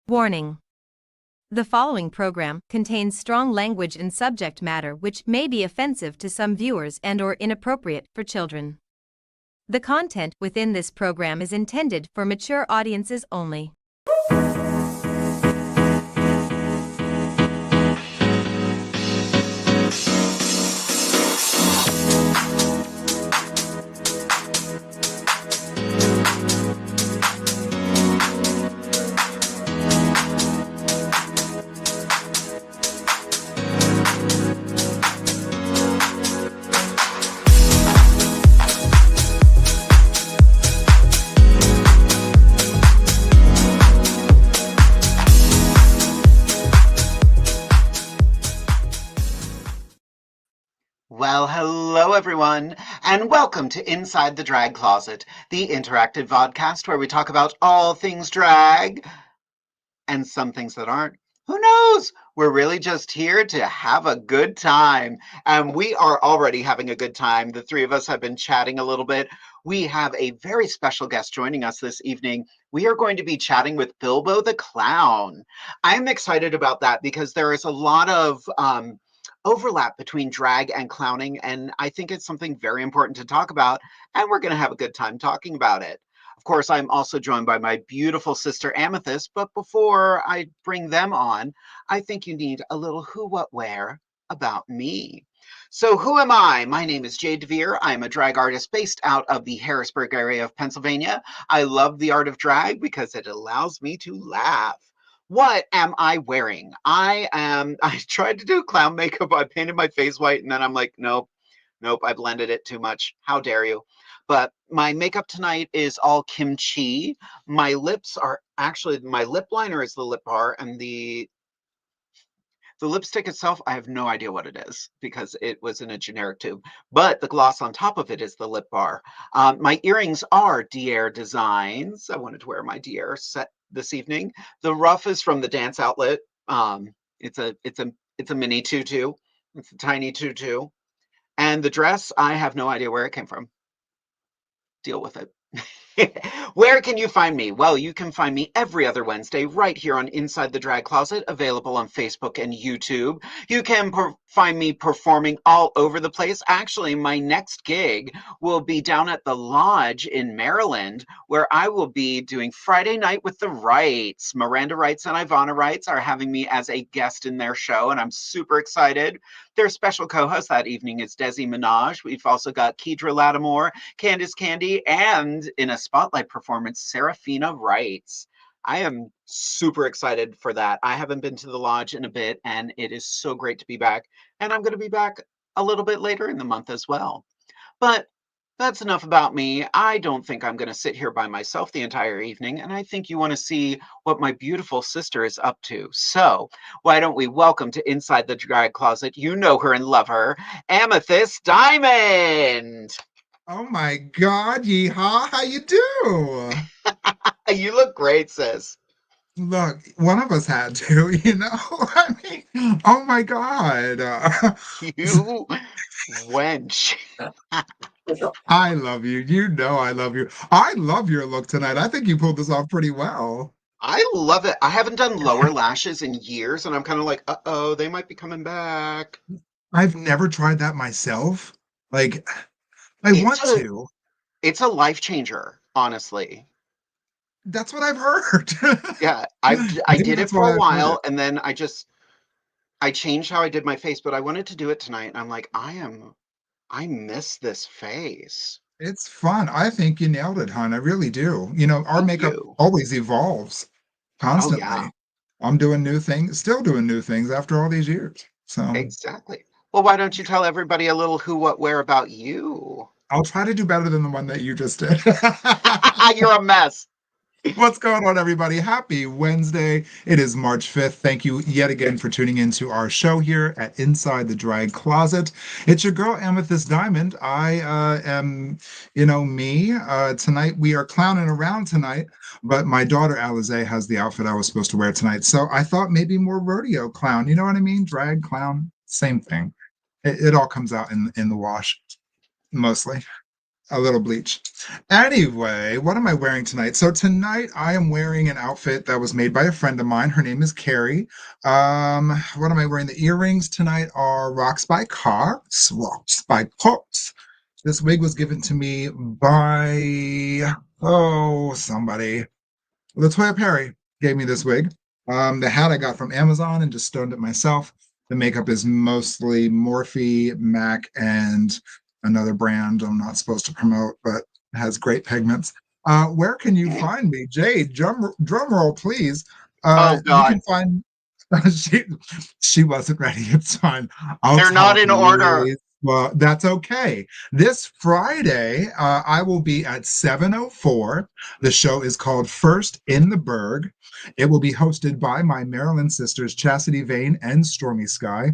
Warning. The following program contains strong language and subject matter which may be offensive to some viewers and/or inappropriate for children. The content within this program is intended for mature audiences only. Well, hello everyone, and welcome to Inside the Drag Closet, the interactive vodcast where we talk about all things drag and some things that aren't. Who knows? We're really just here to have a good time, and we are already having a good time. The three of us have been chatting a little bit. We have a very special guest joining us this evening. We are going to be chatting with Bilbo the Clown. I'm excited about that because there is a lot of overlap between drag and clowning, and I think it's something very important to talk about, and we're going to have a good time talking about it. Of course, I'm also joined by my beautiful sister Amethyst, but before I bring them on, I think you need a little who, what, where about me. So who am I? My name is Jade DeVere. I'm a drag artist based out of the Harrisburg area of Pennsylvania. I love the art of drag because it allows me to laugh. What am I wearing? I tried to do clown makeup. I painted my face white and then I'm like, nope, I blended it too much. How dare you? But my makeup tonight is all kimchi. My lips are actually, my lip liner is the lip bar, and the lipstick itself, I have no idea what it is because it was in a generic tube, but the gloss on top of it is the lip bar. My earrings are Dier Designs. I wanted to wear my Dier set this evening. The ruff is from the Dance Outlet. It's a mini tutu. It's a tiny tutu. And the dress, I have no idea where it came from. Deal with it. Where can you find me? Well, you can find me every other Wednesday right here on Inside the Drag Closet, available on Facebook and YouTube. You can find me performing all over the place. Actually, my next gig will be down at the Lodge in Maryland, where I will be doing Friday Night with the Wrights. Miranda Wrights and Ivana Wrights are having me as a guest in their show, and I'm super excited. Their special co-host that evening is Desi Minaj. We've also got Kedra Lattimore, Candice Candy, and in a spotlight performance, Serafina Wrights. I am super excited for that. I haven't been to the Lodge in a bit, and it is so great to be back. And I'm going to be back a little bit later in the month as well. But that's enough about me. I don't think I'm going to sit here by myself the entire evening, and I think you want to see what my beautiful sister is up to. So why don't we welcome to Inside the Drag Closet, you know her and love her, Amethyst Diamond. Oh my God, yeehaw, how you do? You look great, sis. Look, one of us had to, I mean, oh my God. You wench. I love you. You know I love you. I love your look tonight. I think you pulled this off pretty well. I love it. I haven't done lower lashes in years, and I'm kind of like, uh-oh, they might be coming back. I've never tried that myself. Like, I It's want a to. it's a life changer, honestly. That's what I've heard. Yeah, I Maybe did it that's for why a I've heard it. while, and then I changed how I did my face, but I wanted to do it tonight, and I'm like, I miss this face. It's fun. I think you nailed it, hon. I really do. Our Thank makeup you. always evolves Oh yeah, constantly. I'm doing new things, still doing new things after all these years. So exactly. Well, why don't you tell everybody a little who, what, where about you? I'll try to do better than the one that you just did. You're a mess. What's going on, everybody? Happy Wednesday. It is March 5th. Thank you yet again for tuning into our show here at Inside the Drag Closet. It's your girl, Amethyst Diamond. I am, me. Tonight, we are clowning around tonight, but my daughter, Alize, has the outfit I was supposed to wear tonight. So I thought maybe more rodeo clown. You know what I mean? Drag, clown, same thing. It all comes out in the wash, mostly. A little bleach. Anyway, what am I wearing tonight? So tonight I am wearing an outfit that was made by a friend of mine. Her name is Carrie. What am I wearing? The earrings tonight are Rocks by Cox. Rocks by Cox. This wig was given to me by somebody. Latoya Perry gave me this wig. The hat I got from Amazon and just stoned it myself. The makeup is mostly Morphe, MAC, and another brand I'm not supposed to promote, but has great pigments. Where can you find me? Jade, drum roll, please. Oh You can God, find she she wasn't ready. It's fine. I'll they're not talk in order. really well. That's okay. This Friday, I will be at 7:04. The show is called First in the Berg. It will be hosted by my Maryland sisters, Chastity Vane and Stormy Sky.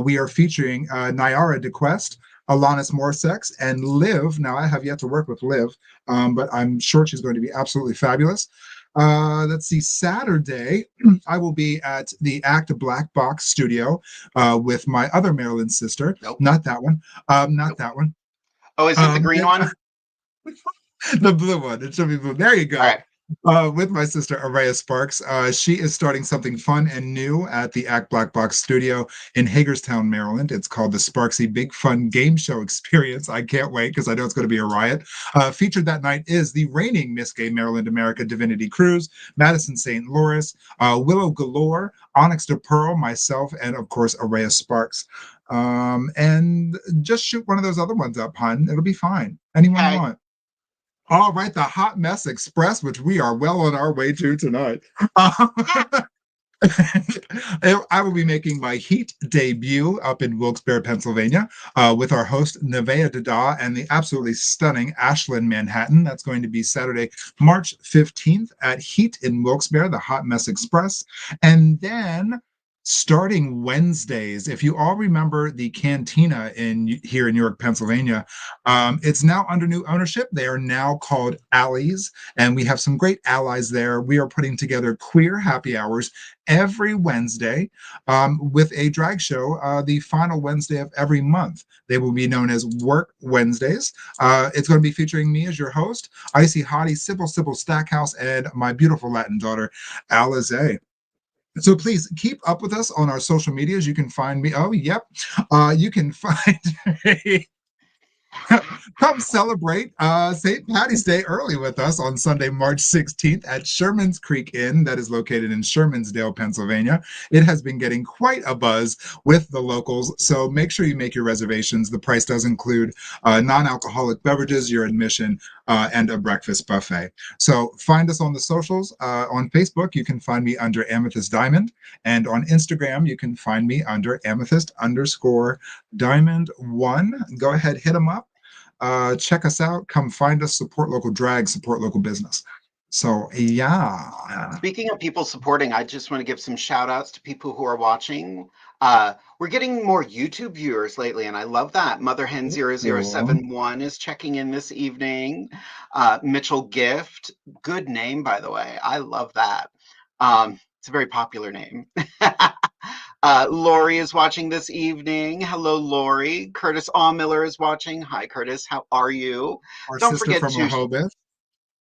We are featuring Nyara DeQuest, Alanis Morsex, and Liv. Now, I have yet to work with Liv, but I'm sure she's going to be absolutely fabulous. Let's see, Saturday, I will be at the Act Black Box studio with my other Maryland sister. Nope. Not that one. Not Nope. that one. Oh, is it the green one? The blue one. It should be blue. There you go. All right. With my sister Araya Sparks. She is starting something fun and new at the Act Black Box studio in Hagerstown, Maryland. It's called the Sparksy Big Fun Game Show Experience. I can't wait because I know it's going to be a riot. Featured that night is the reigning Miss Gay Maryland America Divinity Cruise, Madison St. Louis, Willow Galore, Onyx de Pearl, myself, and of course Araya Sparks. And just shoot one of those other ones up, hon. It'll be fine. Anyone you want. All right, the Hot Mess Express, which we are well on our way to tonight. I will be making my Heat debut up in Wilkes-Barre, Pennsylvania, with our host Nevaeh Dada and the absolutely stunning Ashlyn Manhattan. That's going to be Saturday, March 15th at Heat in Wilkes-Barre, the Hot Mess Express. And then starting Wednesdays, if you all remember the Cantina here in York, Pennsylvania, it's now under new ownership. They are now called Alleys, and we have some great allies there. We are putting together queer happy hours every Wednesday with a drag show the final Wednesday of every month. They will be known as Work Wednesdays. It's going to be featuring me as your host, Icy Hottie, Sybil Stackhouse, and my beautiful Latin daughter, Alize. So please keep up with us on our social medias. You can find me. Oh, yep. You can find me. Come celebrate St. Patty's Day early with us on Sunday, March 16th at Sherman's Creek Inn, that is located in Shermansdale, Pennsylvania. It has been getting quite a buzz with the locals, so make sure you make your reservations. The price does include non-alcoholic beverages, your admission, and a breakfast buffet. So find us on the socials. On Facebook, you can find me under Amethyst Diamond, and on Instagram, you can find me under Amethyst_Diamond1. Go ahead, hit them up. Check us out. Come find us. Support local drag. Support local business. So, yeah. Speaking of people supporting, I just want to give some shout outs to people who are watching. We're getting more YouTube viewers lately, and I love that. MotherHen0071 is checking in this evening. Mitchell Gift, good name, by the way. I love that. It's a very popular name. Lori is watching this evening. Hello, Lori. Curtis Allmiller is watching. Hi, Curtis. How are you? Our Don't sister forget from Rehoboth.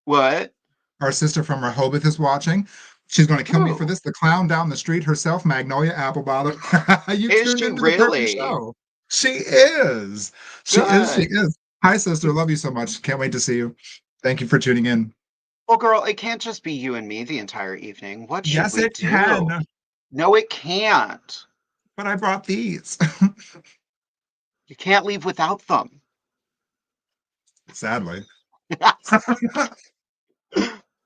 What? Our sister from Rehoboth is watching. She's going to kill me for this. The clown down the street herself, Magnolia Applebottom. You Is tuned she into really? the perfect show. She is. She is. She is. Hi, sister. Love you so much. Can't wait to see you. Thank you for tuning in. Well, girl, it can't just be you and me the entire evening. What should Yes, we it do? can. No, it can't. But I brought these. You can't leave without them. Sadly.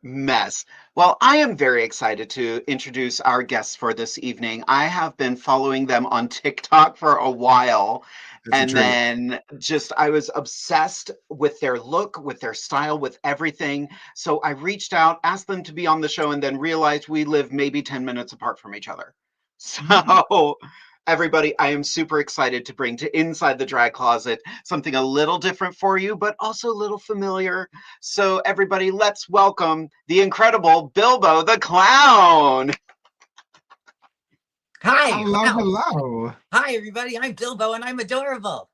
Mess. Well, I am very excited to introduce our guests for this evening. I have been following them on TikTok for a while. And then I was obsessed with their look, with their style, with everything. So I reached out, asked them to be on the show, and then realized we live maybe 10 minutes apart from each other. So everybody, I am super excited to bring to Inside the Drag Closet something a little different for you, but also a little familiar. So everybody, let's welcome the incredible Bilbo the Clown. Hi. Hello, Wow. hello. Hi, everybody. I'm Bilbo, and I'm adorable.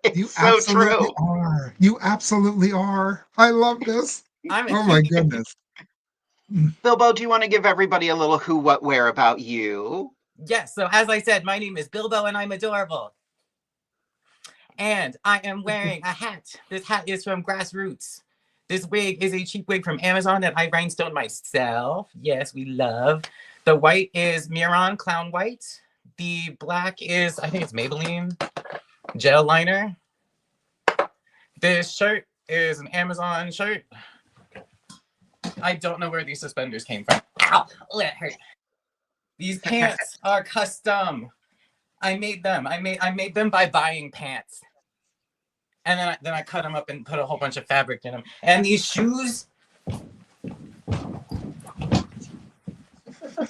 It's You so absolutely true. are. You absolutely are. I love this. I'm Oh my goodness. Bilbo, do you want to give everybody a little who, what, where about you? Yes, so as I said, my name is Bilbo and I'm adorable. And I am wearing a hat. This hat is from Grassroots. This wig is a cheap wig from Amazon that I rhinestoned myself. Yes, we love. The white is Miron Clown White. The black is, I think it's Maybelline Gel Liner. This shirt is an Amazon shirt. I don't know where these suspenders came from. Ow, that hurt. These pants are custom. I made them. I made them by buying pants. And then I cut them up and put a whole bunch of fabric in them. And these shoes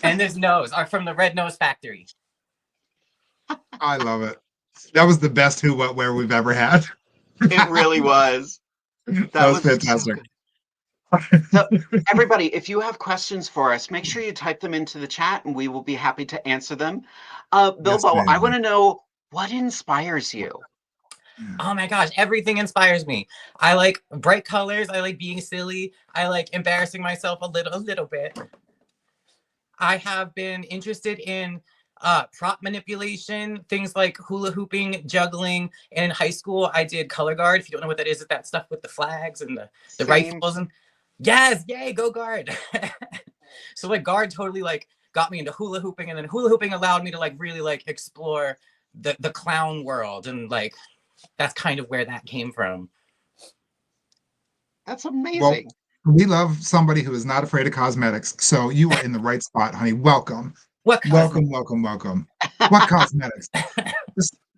and this nose are from the Red Nose Factory. I love it. That was the best who, what, where we've ever had. It really was. That was so fantastic. good. So, everybody, if you have questions for us, make sure you type them into the chat and we will be happy to answer them. Bilbo, Yes, I ma'am. want to know what inspires you? Oh my gosh, everything inspires me. I like bright colors. I like being silly. I like embarrassing myself a little bit. I have been interested in prop manipulation, things like hula hooping, juggling. And in high school, I did color guard. If you don't know what that is, it's that stuff with the flags and the rifles. And yes, yay, go guard. So like guard totally like got me into hula hooping, and then hula hooping allowed me to like really like explore the clown world, and like that's kind of where that came from. That's amazing. Well, we love somebody who is not afraid of cosmetics. So you are in the right spot, honey. Welcome. What Welcome. What cosmetics?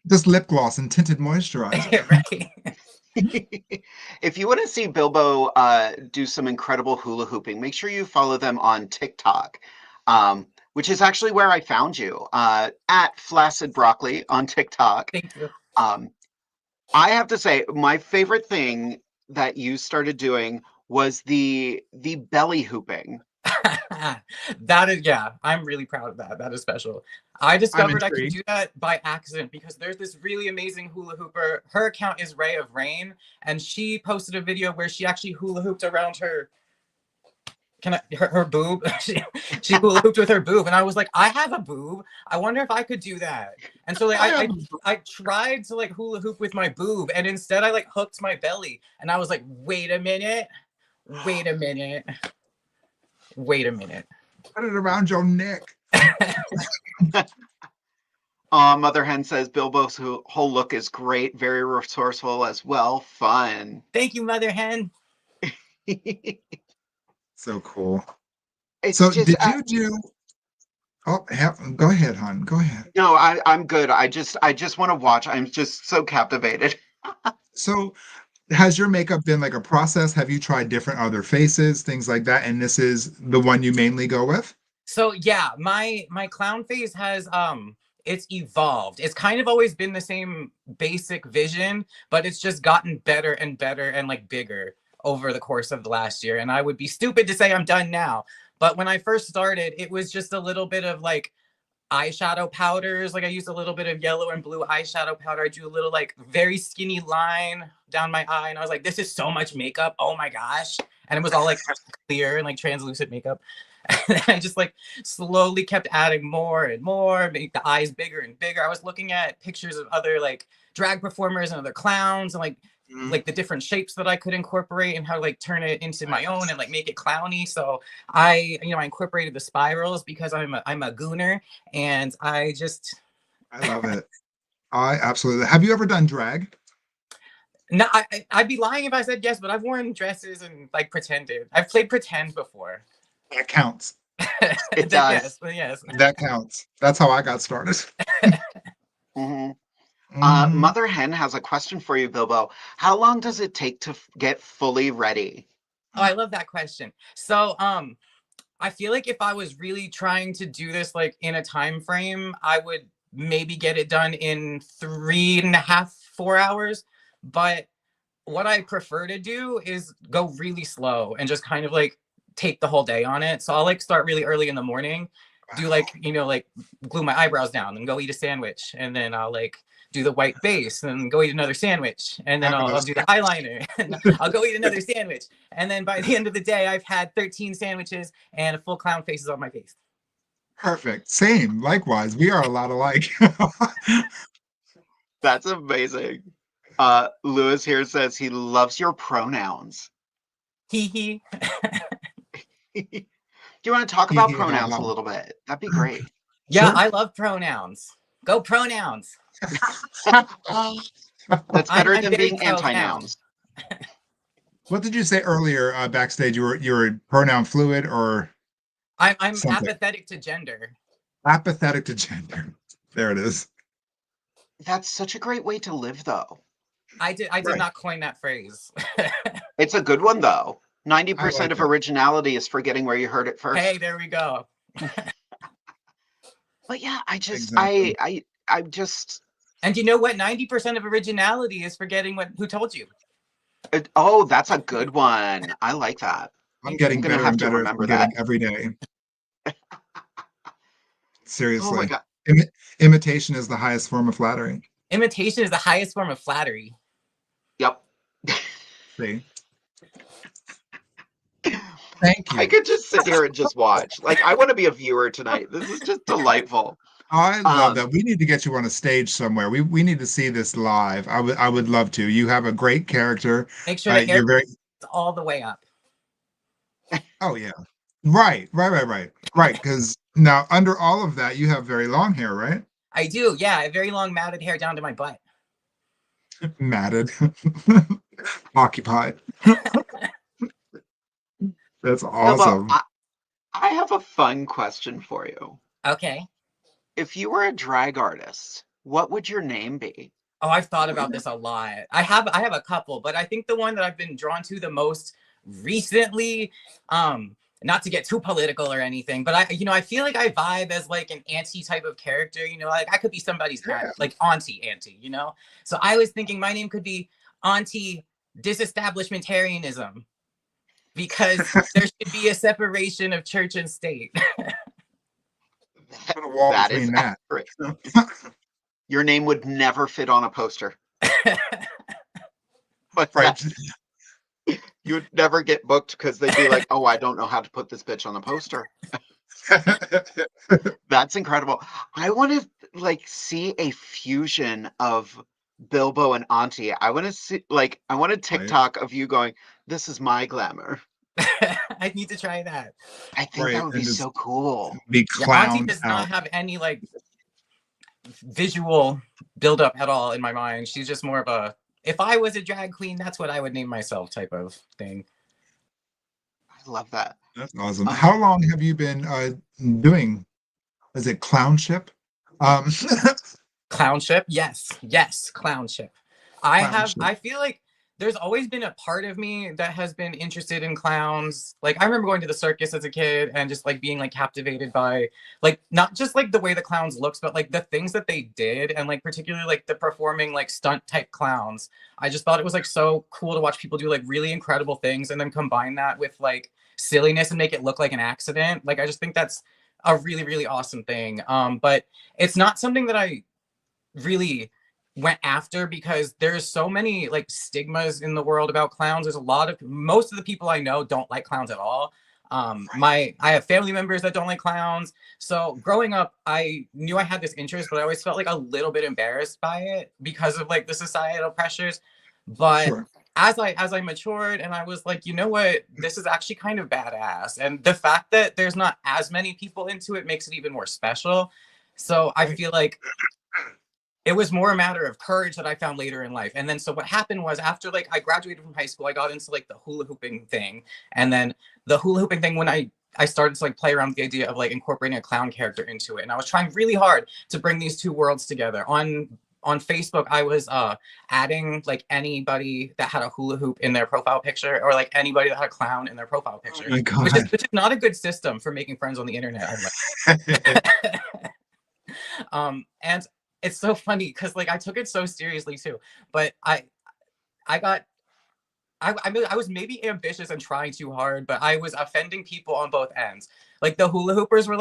Just lip gloss and tinted moisturizer. Right. If you want to see Bilbo do some incredible hula hooping, make sure you follow them on TikTok, which is actually where I found you, at Flaccid Broccoli on TikTok. Thank you. I have to say, my favorite thing that you started doing was the belly hooping. That is, yeah, I'm really proud of that. That is special. I discovered I could do that by accident because there's this really amazing hula hooper. Her account is Ray of Rain, and she posted a video where she actually hula hooped around her boob. she hula hooped with her boob, and I was like, I have a boob. I wonder if I could do that. And so like I tried to like hula hoop with my boob, and instead I like hooked my belly, and I was like, wait a minute. Put it around your neck. Mother Hen says Bilbo's whole look is great, very resourceful as well. Fun. Thank you, Mother Hen. So cool. It's so just, did you do? Oh, go ahead, hon. Go ahead. No, I'm good. I just want to watch. I'm just so captivated. So has your makeup been like a process? Have you tried different other faces, things like that? And this is the one you mainly go with? So yeah, my clown face has it's evolved. It's kind of always been the same basic vision, but it's just gotten better and better and like bigger over the course of the last year. And I would be stupid to say I'm done now. But when I first started, it was just a little bit of like eyeshadow powders. Like I used a little bit of yellow and blue eyeshadow powder. I drew a little like very skinny line down my eye, and I was like, this is so much makeup. Oh my gosh. And it was all like clear and like translucent makeup. And I just like slowly kept adding more and more, make the eyes bigger and bigger. I was looking at pictures of other like drag performers and other clowns, and like the different shapes that I could incorporate and how to like turn it into my own and like make it clowny. So I incorporated the spirals because I'm a gooner, and I love it. I absolutely. Have you ever done drag? No, I'd be lying if I said yes, but I've worn dresses and like pretended. I've played pretend before. That counts. It does. Yes. That counts. That's how I got started. Mother Hen has a question for you, Bilbo. How long does it take to get fully ready? Oh, I love that question. So, I feel like if I was really trying to do this like in a time frame, I would maybe get it done in 3.5, 4 hours. But what I prefer to do is go really slow and just kind of like take the whole day on it. So I'll like start really early in the morning do like, you know, like glue my eyebrows down and go eat a sandwich. And then I'll like do the white base and go eat another sandwich. And then I'll do the eyeliner and I'll go eat another sandwich. And then by the end of the day, I've had 13 sandwiches and a full clown face is on my face. Perfect. Same. Likewise. We are a lot alike. That's amazing. Lewis here says he loves your pronouns. Hee hee. Do you want to talk about pronouns a little bit? That'd be great. Yeah, Sure. I love pronouns. Go pronouns. That's better I'm than very being anti-nouns. What did you say earlier backstage? You were pronoun fluid or I'm something? apathetic to gender. Apathetic to gender. There it is. That's such a great way to live, though. I did Right. not coin that phrase. It's a good one, though. 90% like of it. originality is forgetting where you heard it first. Hey, there we go. But yeah, Exactly. I just. And you know what? 90% of originality is forgetting who told you. Oh, that's a good one. I like that. I'm getting gonna better have and to better at remember forgetting that. every day. Seriously. Oh my God. Imitation is the highest form of flattery. Imitation is the highest form of flattery. Yep. See? Thank you. I could just sit here and just watch. Like, I want to be a viewer tonight. This is just delightful. I love that. We need to get you on a stage somewhere. We need to see this live. I would love to. You have a great character. Make sure the hair You're very. is all the way up. Oh yeah. Right. Because now under all of that, you have very long hair, right? I do. Yeah, I have very long matted hair down to my butt. Matted. Occupied. That's awesome. Bilbo, I have a fun question for you. Okay. If you were a drag artist, what would your name be? Oh, I've thought about this a lot. I have a couple, but I think the one that I've been drawn to the most recently, not to get too political or anything, but I feel like I vibe as like an auntie type of character, like I could be somebody's like auntie, So I was thinking my name could be Auntie Disestablishmentarianism, because there should be a separation of church and state. Put a wall That between is that. accurate. Your name would never fit on a poster. But Right. you would never get booked because they'd be like, oh, I don't know how to put this bitch on a poster. That's incredible. I want to see a fusion of Bilbo and Auntie. I want to see I want a TikTok of you going, this is my glamour. I need to try that. I think that would be so cool. Be clowned Auntie does not have any visual buildup at all in my mind. She's just more of a, if I was a drag queen, that's what I would name myself type of thing. I love that. That's awesome. How long have you been doing, is it clownship? Clownship? Yes, clownship. I feel like there's always been a part of me that has been interested in clowns. I remember going to the circus as a kid and just being captivated by not just the way the clowns looks, but the things that they did, and particularly the performing stunt type clowns. I just thought it was so cool to watch people do really incredible things and then combine that with silliness and make it look like an accident. I just think that's a really, really awesome thing. But it's not something that I really went after because there's so many stigmas in the world about clowns. There's most of the people I know don't like clowns at all. I have family members that don't like clowns. So growing up, I knew I had this interest, but I always felt a little bit embarrassed by it because of the societal pressures. But Sure. as I matured and I was you know what, this is actually kind of badass. And the fact that there's not as many people into it makes it even more special. So I feel it was more a matter of courage that I found later in life. And then, so what happened was after I graduated from high school, I got into the hula hooping thing. And then the hula hooping thing, when I started to play around with the idea of incorporating a clown character into it. And I was trying really hard to bring these two worlds together. On Facebook, I was adding anybody that had a hula hoop in their profile picture, or anybody that had a clown in their profile picture. Oh my God. Which is not a good system for making friends on the internet. And it's so funny because I took it so seriously too, but I was maybe ambitious and trying too hard, but I was offending people on both ends. The hula hoopers were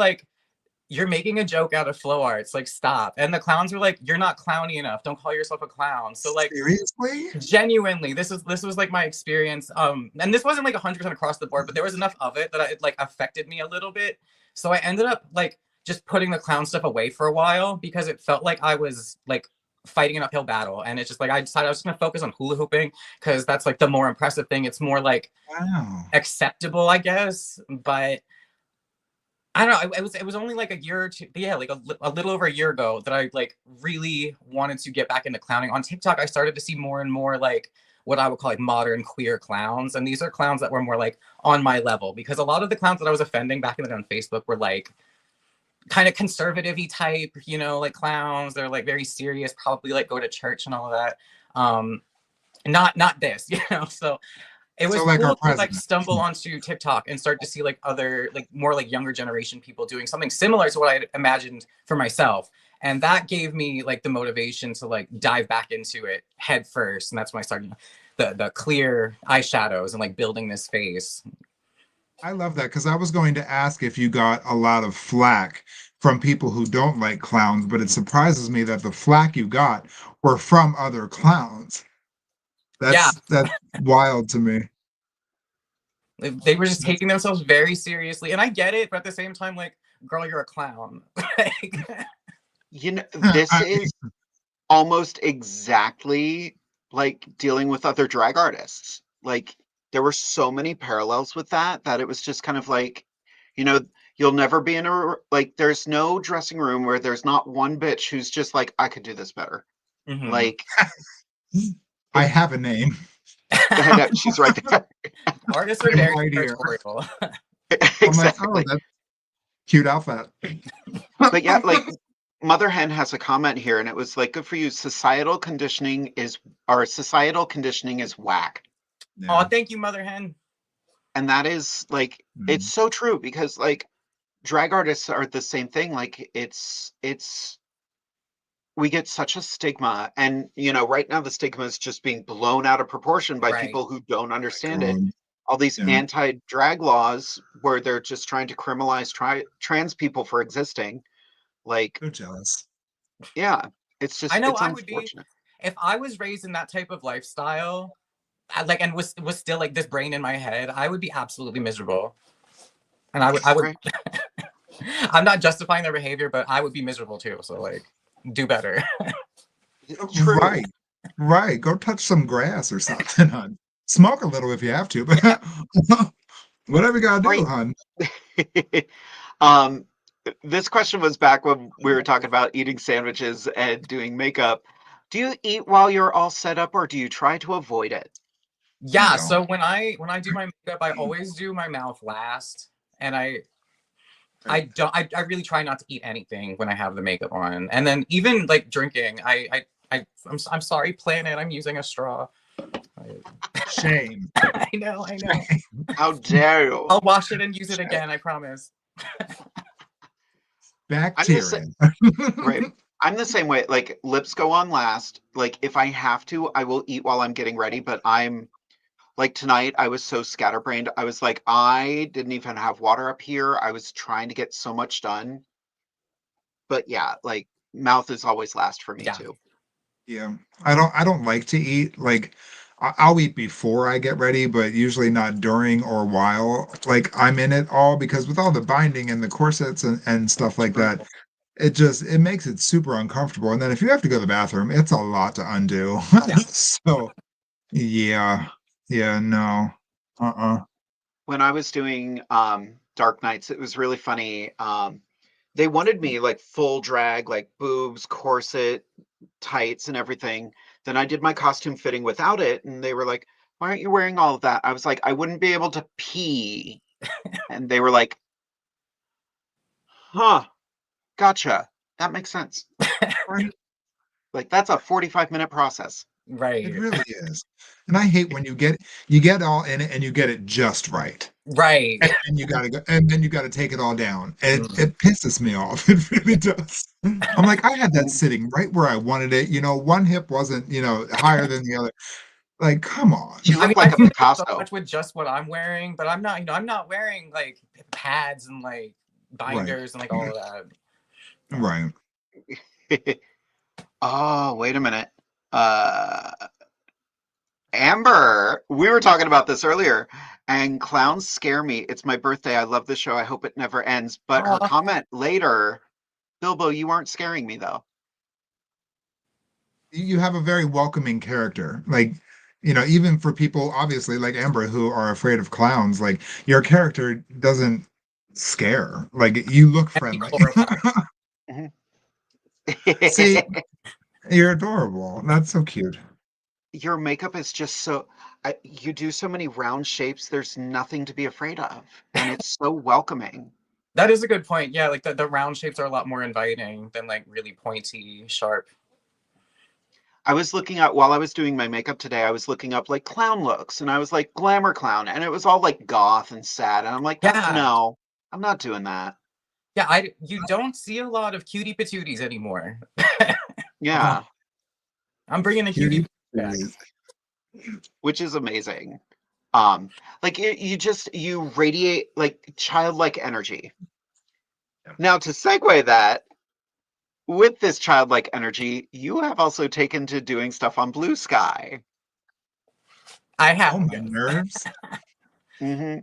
you're making a joke out of flow arts, like stop. And the clowns were like, you're not clowny enough, don't call yourself a clown. So like, seriously, genuinely, this was like my experience, and this wasn't like 100% across the board, but there was enough of it that it like affected me a little bit. So I ended up like just putting the clown stuff away for a while because it felt like I was like fighting an uphill battle. And it's just like I decided I was gonna focus on hula hooping because that's like the more impressive thing. It's more like acceptable, I guess. But I don't know. It was only like a year or two, yeah, like a little over a year ago that I like really wanted to get back into clowning. On TikTok, I started to see more and more like what I would call like modern queer clowns, and these are clowns that were more like on my level, because a lot of the clowns that I was offending back in the day on Facebook were like kind of conservative-y type, you know, like clowns. They're like very serious, probably like go to church and all of that. Not this, you know. So it was like cool to like stumble onto TikTok and start to see like other like more like younger generation people doing something similar to what I imagined for myself. And that gave me like the motivation to like dive back into it head first. And that's when I started the clear eyeshadows and like building this face. I love that, because I was going to ask if you got a lot of flack from people who don't like clowns, but it surprises me that the flack you got were from other clowns. That's wild to me. They were just taking themselves very seriously, and I get it, but at the same time, like, girl, you're a clown. You know, this is almost exactly like dealing with other drag artists. Like, there were so many parallels with that it was just kind of like, you know, you'll never be in a, like, there's no dressing room where there's not one bitch who's just like, I could do this better. Mm-hmm. Like, I have a name. I know, she's right there. Artists are very territorial. Exactly. I'm like, oh, that's cute outfit. But yeah, like, Mother Hen has a comment here, and it was like, good for you. Societal conditioning is whack. Yeah. Oh, thank you, Mother Hen. And that is like, it's so true, because like drag artists are the same thing. Like it's we get such a stigma, and you know, right now the stigma is just being blown out of proportion by people who don't understand it. All these anti-drag laws where they're just trying to criminalize trans people for existing. Like, they're jealous. Yeah, it's just, I know, it's I would be, if I was raised in that type of lifestyle, like, and was still like this brain in my head, I would be absolutely miserable. And I would right. I'm not justifying their behavior, but I would be miserable too. So like, do better. True. Right. Go touch some grass or something, hon. Smoke a little if you have to, but whatever you gotta do, hon. This question was back when we were talking about eating sandwiches and doing makeup. Do you eat while you're all set up, or do you try to avoid it? Yeah, so when I do my makeup, I always do my mouth last, and I really try not to eat anything when I have the makeup on. And then even like drinking, I'm sorry, Planet, I'm using a straw. Shame. I know. How dare you? I'll wash it and use it again, I promise. Bacteria. Right. I'm the same way. Like, lips go on last. Like, if I have to, I will eat while I'm getting ready. But I'm like, tonight I was so scatterbrained. I was like, I didn't even have water up here. I was trying to get so much done. But yeah, like, mouth is always last for me too. Yeah. I don't like to eat. Like, I'll eat before I get ready, but usually not during or while like I'm in it all, because with all the binding and the corsets and stuff like that, it makes it super uncomfortable. And then if you have to go to the bathroom, it's a lot to undo. So no. When I was doing Dark Nights, it was really funny. They wanted me like full drag, like boobs, corset, tights, and everything. Then I did my costume fitting without it, and they were like, why aren't you wearing all of that? I was like, I wouldn't be able to pee. And they were like, huh, gotcha. That makes sense. Like, that's a 45-minute process. Right. It really is. And I hate when you get all in it and you get it just right. Right. And you gotta go, and then you gotta take it all down. And it pisses me off. It really does. I'm like, I had that sitting right where I wanted it. You know, one hip wasn't, higher than the other. Like, come on. You look like a Picasso. So much with just what I'm wearing, but I'm not, I'm not wearing like pads and like binders and like all of that. Right. Oh, wait a minute. Amber, we were talking about this earlier, and clowns scare me. It's my birthday. I love the show. I hope it never ends. But her Aw. comment later, Bilbo, you aren't scaring me though. You have a very welcoming character. Like, even for people obviously like Amber who are afraid of clowns, like your character doesn't scare. Like you look And be friendly. horrified. See, you're adorable. That's so cute. Your makeup is just so, you do so many round shapes. There's nothing to be afraid of, and it's so welcoming. That is a good point. Yeah, like the round shapes are a lot more inviting than like really pointy, sharp. I was looking at, while I was doing my makeup today, I was looking up like clown looks, and I was like glamour clown, and it was all like goth and sad, and I'm like, Yeah. no, I'm not doing that. Yeah, you don't see a lot of cutie patooties anymore. Yeah, I'm bringing a cutie back. which is amazing. Like you radiate like childlike energy. Yeah. Now to segue that, with this childlike energy, you have also taken to doing stuff on Blue Sky. I have. Oh, my nerves. hmm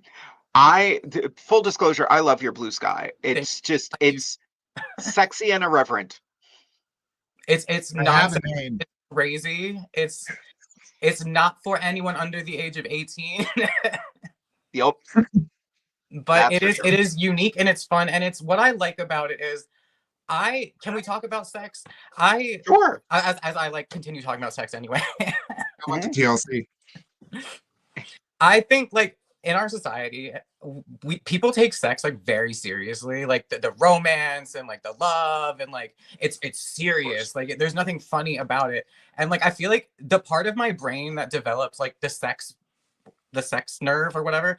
Full disclosure, I love your Blue Sky. It's just, it's sexy and irreverent. It's I not have a name. it's crazy. It's not for anyone under the age of 18. Yep. But That's for sure. it is unique and it's fun. And it's what I like about it is can we talk about sex? Sure. As I like continue talking about sex anyway. I went to TLC. I think like in our society, people take sex like very seriously, like the romance and like the love and like it's serious. Like there's nothing funny about it. And like I feel like the part of my brain that develops like the sex nerve or whatever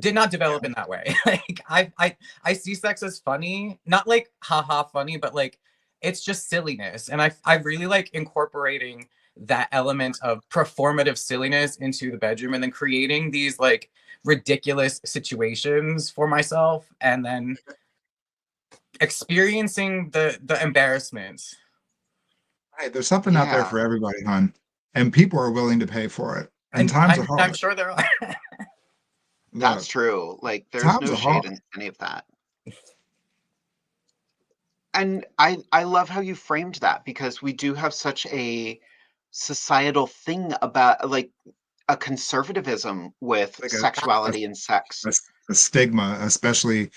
did not develop in that way. Like I see sex as funny, not like haha funny, but like it's just silliness. And I really like incorporating that element of performative silliness into the bedroom and then creating these like ridiculous situations for myself and then experiencing the embarrassment. Hey, there's something out there for everybody, hon. And people are willing to pay for it. And times are hard. I'm sure there are. That's true. Like there's no shade in any of that. And I love how you framed that, because we do have such a societal thing about like a conservatism with Like sexuality and sex. a stigma, especially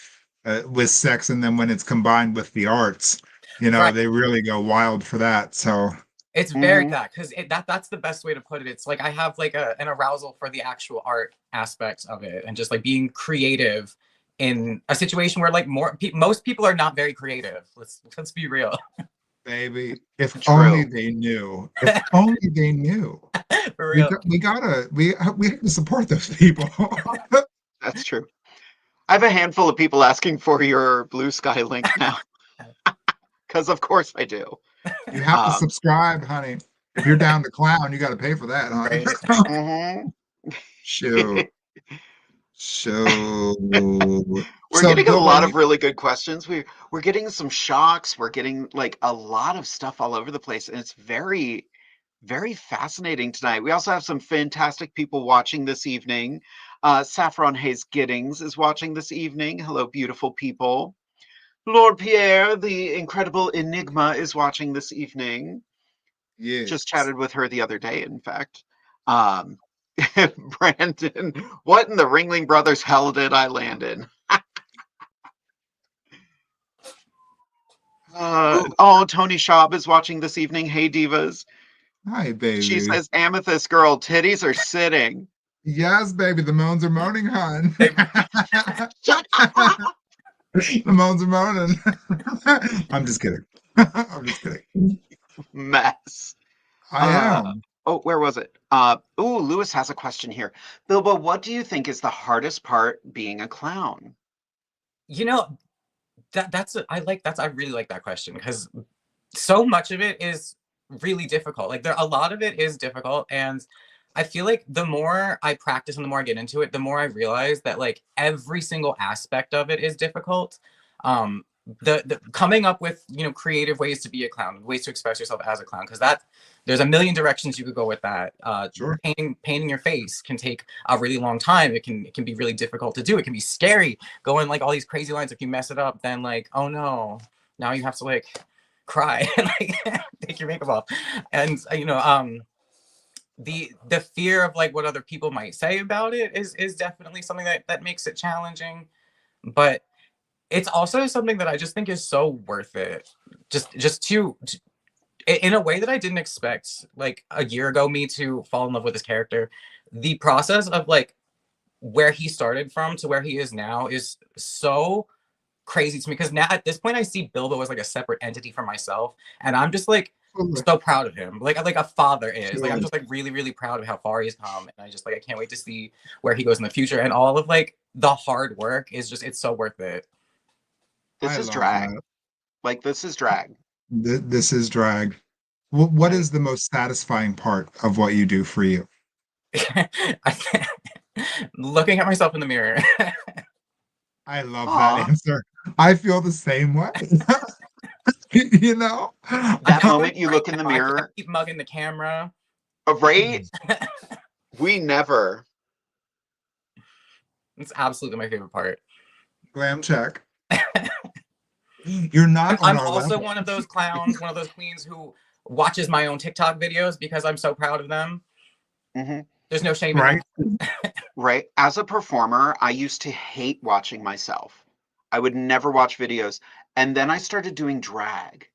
with sex, and then when it's combined with the arts, Right. they really go wild for that. So it's very that, because that's the best way to put it. It's like I have like an arousal for the actual art aspects of it, and just like being creative in a situation where like most people are not very creative. Let's be real. baby, if True. only they knew. If only they knew. For real. We have to support those people. That's true. I have a handful of people asking for your Blue Sky link now. Because of course I do. You have to subscribe, honey. If you're down to clown, you got to pay for that, honey. Mhm. Shoot. We're getting a lot of really good questions. We're getting some shocks. We're getting like a lot of stuff all over the place, and it's very, very fascinating tonight. We also have some fantastic people watching this evening. Saffron Hayes Giddings is watching this evening. Hello, beautiful people. Lord Pierre, the incredible enigma, is watching this evening. Yeah. Just chatted with her the other day, in fact. Brandon, what in the Ringling Brothers hell did I land in? Tony Schaub is watching this evening. Hey, divas. Hi, baby. She says, Amethyst girl, titties are sitting. Yes, baby. The moans are moaning, hon. Shut up. The moans are moaning. I'm just kidding. I'm just kidding. Mess. I am. Oh, where was it? Lewis has a question here. Bilbo, what do you think is the hardest part being a clown? I really like that question, because so much of it is really difficult. Like a lot of it is difficult, and I feel like the more I practice and the more I get into it, the more I realize that like every single aspect of it is difficult. The coming up with, you know, creative ways to be a clown, ways to express yourself as a clown, because that there's a million directions you could go with that. Sure. Painting your face can take a really long time. It can be really difficult to do. It can be scary going like all these crazy lines. If you mess it up, then like, oh no, now you have to like cry and like take your makeup off. And you know, the fear of like what other people might say about it is definitely something that makes it challenging. But it's also something that I just think is so worth it. Just to in a way that I didn't expect, like a year ago, me to fall in love with this character. The process of like where he started from to where he is now is so crazy to me, because now at this point I see Bilbo as like a separate entity for myself, and I'm just like so proud of him, like a father is. Like I'm just like really, really proud of how far he's come, and I just like I can't wait to see where he goes in the future, and all of like the hard work is just, it's so worth it. This is drag. Like, this is drag. This is drag. What is the most satisfying part of what you do for you? Looking at myself in the mirror. I love that answer. I feel the same way. You know? That moment you look in the mirror. I keep mugging the camera. Right? We never. It's absolutely my favorite part. Glam check. You're not I'm also one of those clowns, one of those queens who watches my own TikTok videos because I'm so proud of them. Mm-hmm. There's no shame in that. Right. As a performer, I used to hate watching myself. I would never watch videos. And then I started doing drag,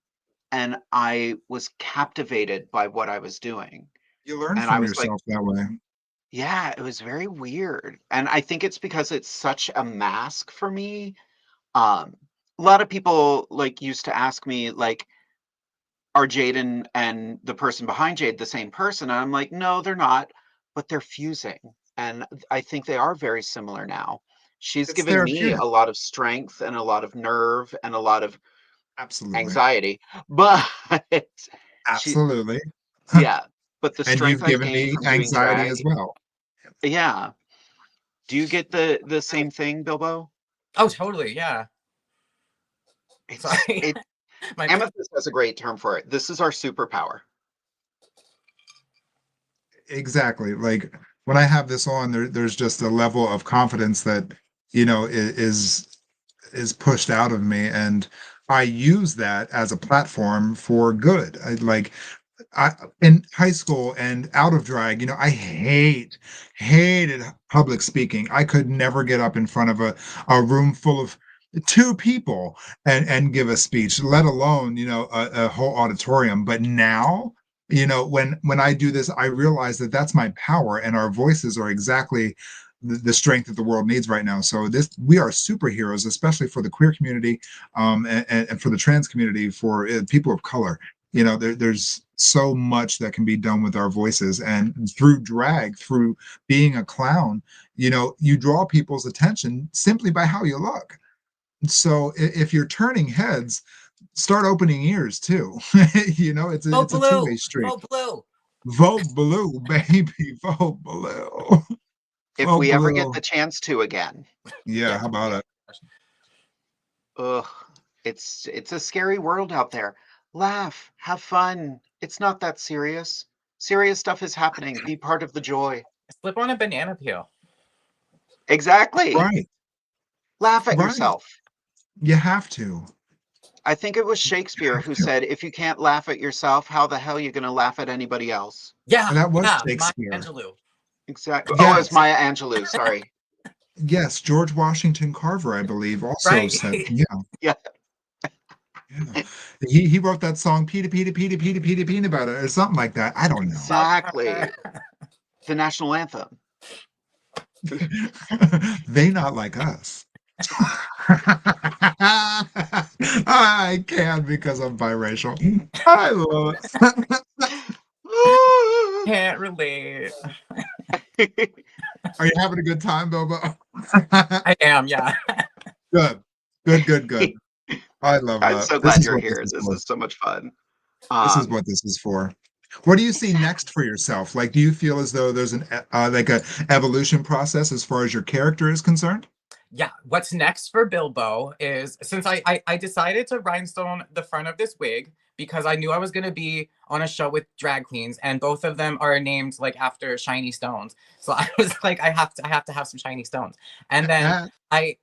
and I was captivated by what I was doing. You learn from yourself that way. Yeah, it was very weird. And I think it's because it's such a mask for me. A lot of people like used to ask me, like, are Jade and the person behind Jade the same person? And I'm like, no, they're not, but they're fusing. And I think they are very similar now. She's given me a lot of strength and a lot of nerve and a lot of anxiety. But absolutely. Yeah. But the and strength you've given me anxiety as well. Yeah. Do you get the same thing, Bilbo? Oh, totally. Yeah. Amethyst has a great term for it. This is our superpower. Exactly. Like when I have this on, there's just a level of confidence that, you know, is pushed out of me, and I use that as a platform for good. I in high school and out of drag, you know, I hated public speaking. I could never get up in front of a room full of two people and give a speech, let alone, you know, a whole auditorium. But now, you know, when I do this, I realize that that's my power, and our voices are exactly the strength that the world needs right now. So we are superheroes, especially for the queer community, and for the trans community, for people of color. You know, there's so much that can be done with our voices, and through drag, through being a clown, you know, you draw people's attention simply by how you look. So if you're turning heads, start opening ears too. You know, it's a two-way street. Vote blue. Vote blue, baby. Vote blue. If we ever get the chance to again. Yeah, how about it? Ugh, it's a scary world out there. Laugh, have fun. It's not that serious. Serious stuff is happening. Be part of the joy. Slip on a banana peel. Exactly. Right. Laugh at yourself. You have to. I think it was Shakespeare who said, if you can't laugh at yourself, how the hell are you going to laugh at anybody else? Yeah, that was Shakespeare. Maya Angelou. Exactly. Yes. Oh, it's Maya Angelou. Sorry. Yes, George Washington Carver, I believe, also said, yeah. Yeah. Yeah. He wrote that song, Peter, peanut butter, or something like that. I don't know. Exactly. The national anthem. They not like us. I can't because I'm biracial. I love it. Can't relate. Are you having a good time, Bilbo? I am, yeah. Good. I love that. I'm so glad you're here. This is so much fun. This is what this is for. What do you see next for yourself? Like, do you feel as though there's an like a evolution process as far as your character is concerned? Yeah, what's next for Bilbo is, since I decided to rhinestone the front of this wig because I knew I was going to be on a show with drag queens, and both of them are named like after shiny stones. So I was like, I have to have some shiny stones. And then I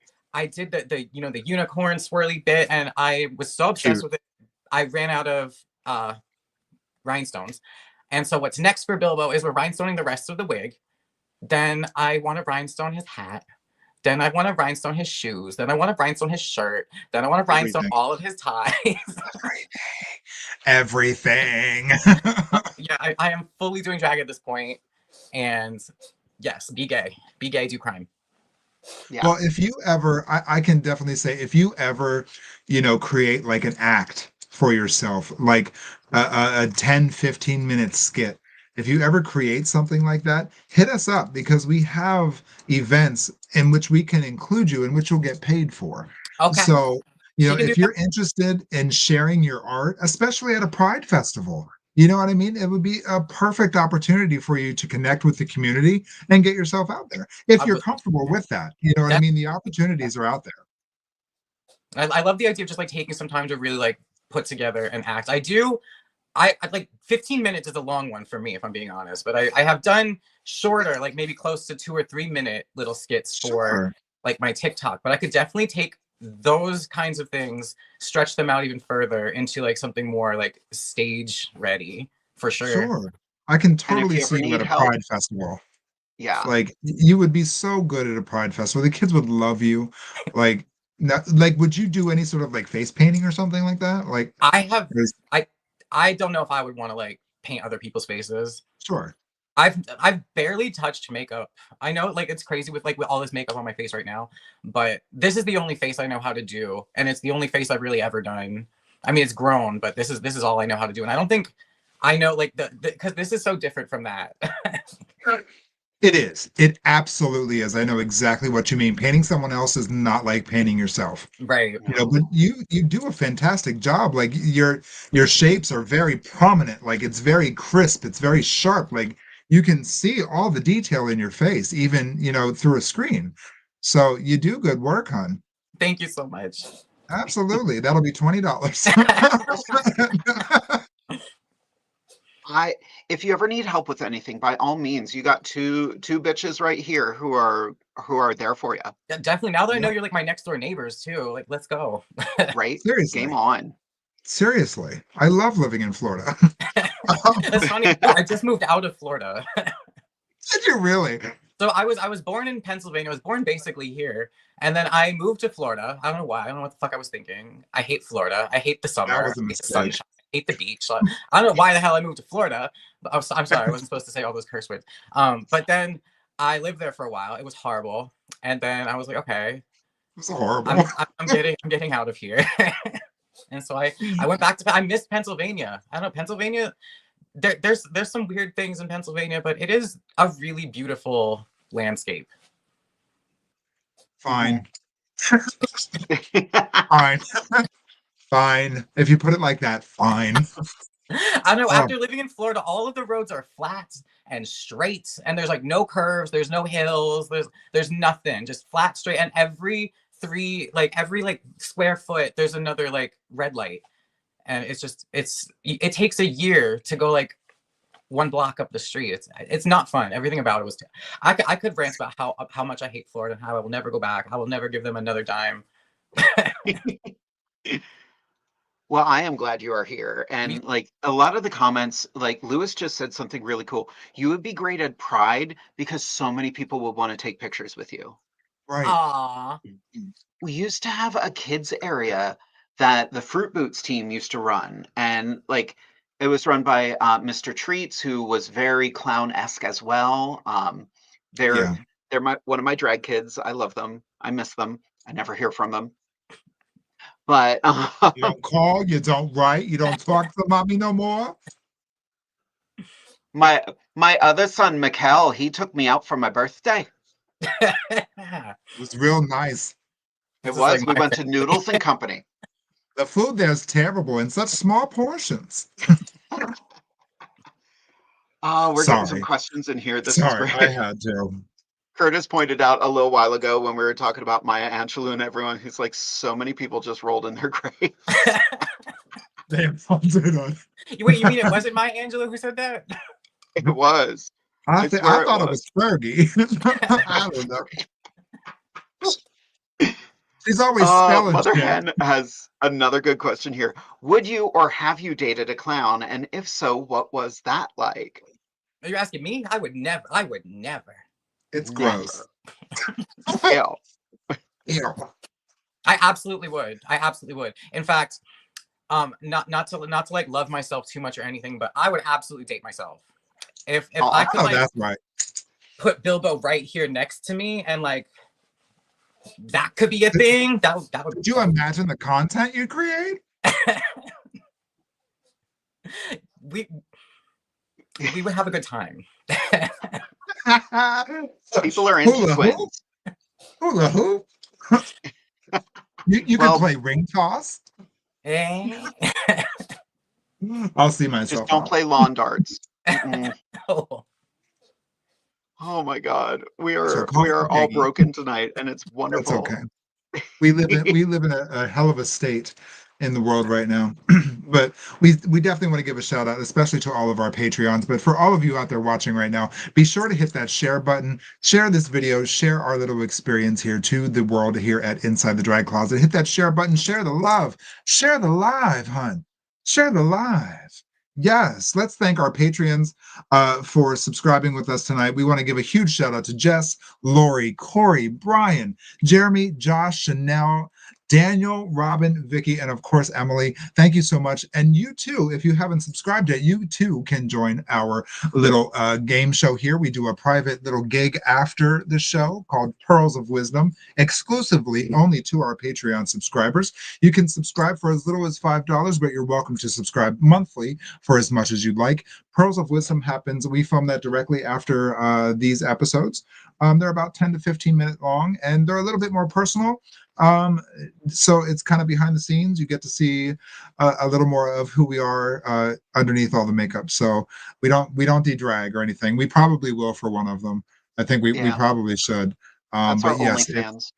did the the unicorn swirly bit, and I was so obsessed Cute. with it, I ran out of rhinestones. And so what's next for Bilbo is we're rhinestoning the rest of the wig. Then I want to rhinestone his hat. Then I want to rhinestone his shoes. Then I want to rhinestone his shirt. Then I want to rhinestone all of his ties. Everything. Yeah, I am fully doing drag at this point. And yes, be gay. Be gay, do crime. Yeah. Well, if you ever, I can definitely say, if you ever, create like an act for yourself, like a 10, 15-minute skit, if you ever create something like that, hit us up, because we have events in which we can include you, in which you'll get paid for. Okay. So, if you're interested in sharing your art, especially at a Pride festival, you know what I mean? It would be a perfect opportunity for you to connect with the community and get yourself out there. If you're comfortable with that, you know what I mean? The opportunities are out there. I love the idea of just like taking some time to really like put together an act. I like 15 minutes is a long one for me, if I'm being honest, but I have done shorter, like maybe close to 2 or 3 minute little skits for like my TikTok, but I could definitely take those kinds of things, stretch them out even further into like something more like stage ready, for sure. Sure. I can totally see you at a Pride festival. Yeah. Like, you would be so good at a Pride festival. The kids would love you. Like, would you do any sort of like face painting or something like that? Like, I don't know if I would want to like paint other people's faces. Sure. I've barely touched makeup. I know like it's crazy with all this makeup on my face right now, but this is the only face I know how to do, and it's the only face I've really ever done. I mean, it's grown, but this is all I know how to do, and I don't think I know like because this is so different from that. It is. It absolutely is. I know exactly what you mean. Painting someone else is not like painting yourself. Right. But you do a fantastic job. Like, your shapes are very prominent. Like, it's very crisp. It's very sharp. Like, you can see all the detail in your face, even, through a screen. So you do good work, hon. Thank you so much. Absolutely. That'll be $20. If you ever need help with anything, by all means, you got two bitches right here who are there for you. Yeah, definitely. Now that I know you're like my next door neighbors too, like let's go. Right? Seriously. Game on. Seriously. I love living in Florida. That's funny. I just moved out of Florida. Did you really? So I was born in Pennsylvania. I was born basically here, and then I moved to Florida. I don't know why. I don't know what the fuck I was thinking. I hate Florida. I hate the summer. That was a I hate the mistake. sunshine. I hate the beach. I don't know why the hell I moved to Florida. But I'm sorry. I wasn't supposed to say all those curse words. But then I lived there for a while. It was horrible. And then I was like, okay, it's horrible. I'm getting out of here. And so I went back to. I missed Pennsylvania. I don't know, Pennsylvania. There's some weird things in Pennsylvania, but it is a really beautiful landscape. Fine. Fine. Fine. If you put it like that, fine. I don't know. After living in Florida, all of the roads are flat and straight, and there's like no curves, there's no hills, there's nothing, just flat, straight, and every square foot there's another like red light, and it takes a year to go like 1 block up the street. It's not fun. Everything about it was. I could rant about how much I hate Florida and how I will never go back. I will never give them another dime. Well, I am glad you are here. And like a lot of the comments, like Lewis just said something really cool. You would be great at Pride because so many people would want to take pictures with you. Right. Aww. We used to have a kids area that the Fruit Boots team used to run. And like it was run by Mr. Treats, who was very clown-esque as well. They're one of my drag kids. I love them. I miss them. I never hear from them. But you don't call, you don't write, you don't talk to mommy no more. My other son, Mikkel, he took me out for my birthday. It was real nice. It was. Like we went to Noodles and Company. The food there is terrible in such small portions. Oh, we're getting some questions in here. This is great. I had to. Curtis pointed out a little while ago when we were talking about Maya Angelou and everyone, he's like, so many people just rolled in their graves. They did on. Wait, you mean it wasn't Maya Angelou who said that? It was. I swear thought it was Fergie. I don't know. She's always spelling Mother shit. Hen has another good question here. Would you or have you dated a clown? And if so, what was that like? Are you asking me? I would never. I would never. It's gross. Ew. Ew. I absolutely would. I absolutely would. In fact, not to like love myself too much or anything, but I would absolutely date myself. If I could like that's right. put Bilbo right here next to me and like that could be a thing. That would. Could you imagine the content you create? we would have a good time. People are into Hula twins. hoop? Hula hoop? You Well, can play ring toss. I'll see myself. Just don't out. play lawn darts. Oh. Oh my God, we So are call all Maggie. broken tonight, and it's wonderful. That's okay. We live in a hell of a state in the world right now, but we definitely want to give a shout out, especially to all of our Patreons. But for all of you out there watching right now, be sure to hit that share button, share this video, share our little experience here to the world here at Inside the Drag Closet. Hit that share button, share the love, share the live, hun, share the live. Yes, let's thank our Patreons for subscribing with us tonight. We want to give a huge shout out to Jess, Lori, Corey, Brian, Jeremy, Josh, Chanel, Daniel, Robin, Vicky, and of course, Emily. Thank you so much. And you too, if you haven't subscribed yet, you too can join our little game show here. We do a private little gig after the show called Pearls of Wisdom, exclusively only to our Patreon subscribers. You can subscribe for as little as $5, but you're welcome to subscribe monthly for as much as you'd like. Pearls of Wisdom happens, we film that directly after these episodes. They're about 10 to 15 minutes long, and they're a little bit more personal. So it's kind of behind the scenes. You get to see a little more of who we are underneath all the makeup. So we don't de-drag or anything. We probably will for one of them. I think we probably should. That's but our yes, OnlyFans.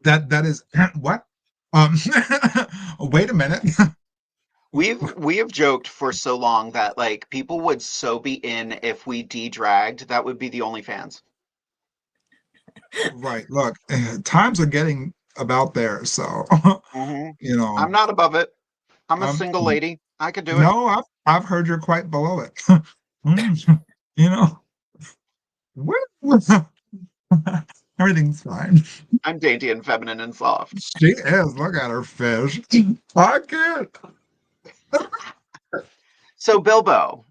That is what? Wait a minute. We have joked for so long that like people would so be in if we de-dragged. That would be the OnlyFans. Right. Look, times are getting about there, so you know. I'm not above it. I'm a single lady. I could do it. No, I've heard you're quite below it. You know, everything's fine. I'm dainty and feminine and soft. She is. Look at her fish. I can't. So Bilbo,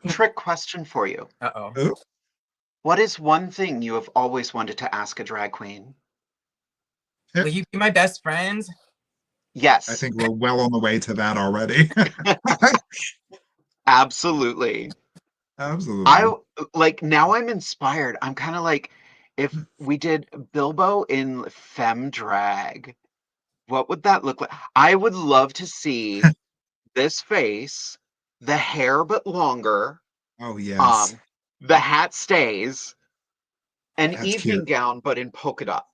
trick question for you. Uh-oh. What is one thing you have always wanted to ask a drag queen? Will you be my best friend? Yes. I think we're well on the way to that already. Absolutely. Now I'm inspired. I'm kind of like, if we did Bilbo in femme drag, what would that look like? I would love to see this face, the hair but longer. Oh yes. The hat stays, an That's evening cute. gown but in polka dot.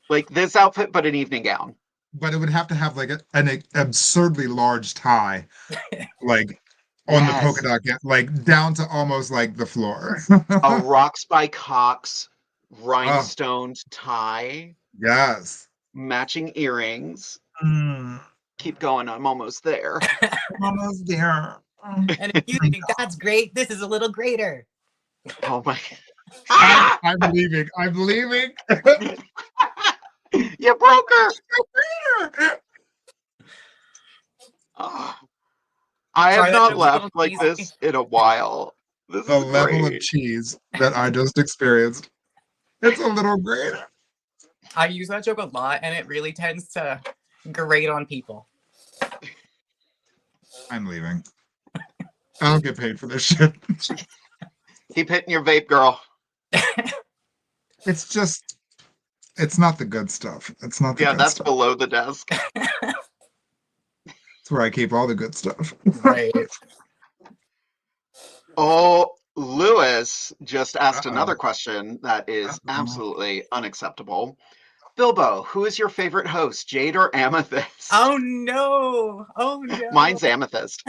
Like this outfit but an evening gown. But it would have to have like an absurdly large tie, like on the polka dot, like down to almost like the floor. A Rocks by Cox rhinestoned tie. Yes. Matching earrings. Mm. Keep going. I'm almost there. I'm almost there. And if you think that's great, this is a little greater. Oh my. I'm leaving. I'm leaving. You broke her. I have not laughed like this in a while. This the is level great. of cheese that I just experienced. It's a little greater. I use that joke a lot, and it really tends to grate on people. I'm leaving. I don't get paid for this shit. Keep hitting your vape, girl. It's just, it's not the good stuff. It's not the good that's stuff. below the desk. That's where I keep all the good stuff. Right. Oh, Lewis just asked Uh-oh. another question that is Uh-oh. absolutely unacceptable. Bilbo, who is your favorite host, Jade or Amethyst? Oh no! Oh no! Mine's Amethyst.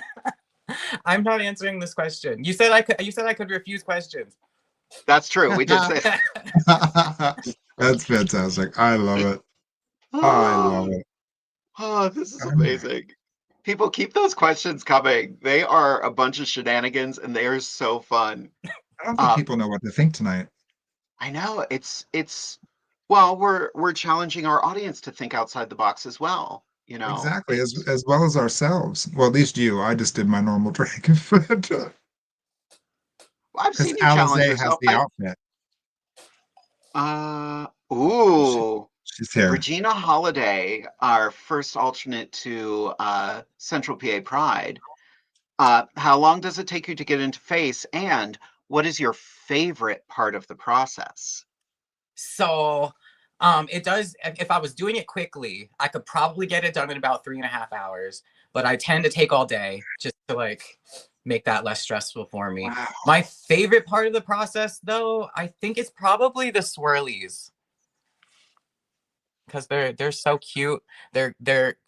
I'm not answering this question. You said I could. You said I could refuse questions. That's true. We did say. That's fantastic. I love it. I love Oh, it. oh, this is Um, amazing. People keep those questions coming. They are a bunch of shenanigans, and they are so fun. I don't think Uh, people know what to think tonight. I know it's well, we're challenging our audience to think outside the box as well. You know, Exactly, it's as well as ourselves. Well, at least you. I just did my normal drink. Because I've seen you challenge Alizé has yourself. the outfit. She, Ooh, she's here. Regina Holiday, our first alternate to Central PA Pride. How long does it take you to get into face, and what is your favorite part of the process? So, it does. If I was doing it quickly, I could probably get it done in about 3.5 hours. But I tend to take all day just to like make that less stressful for me. Wow. My favorite part of the process, though, I think it's probably the swirlies because they're so cute. They're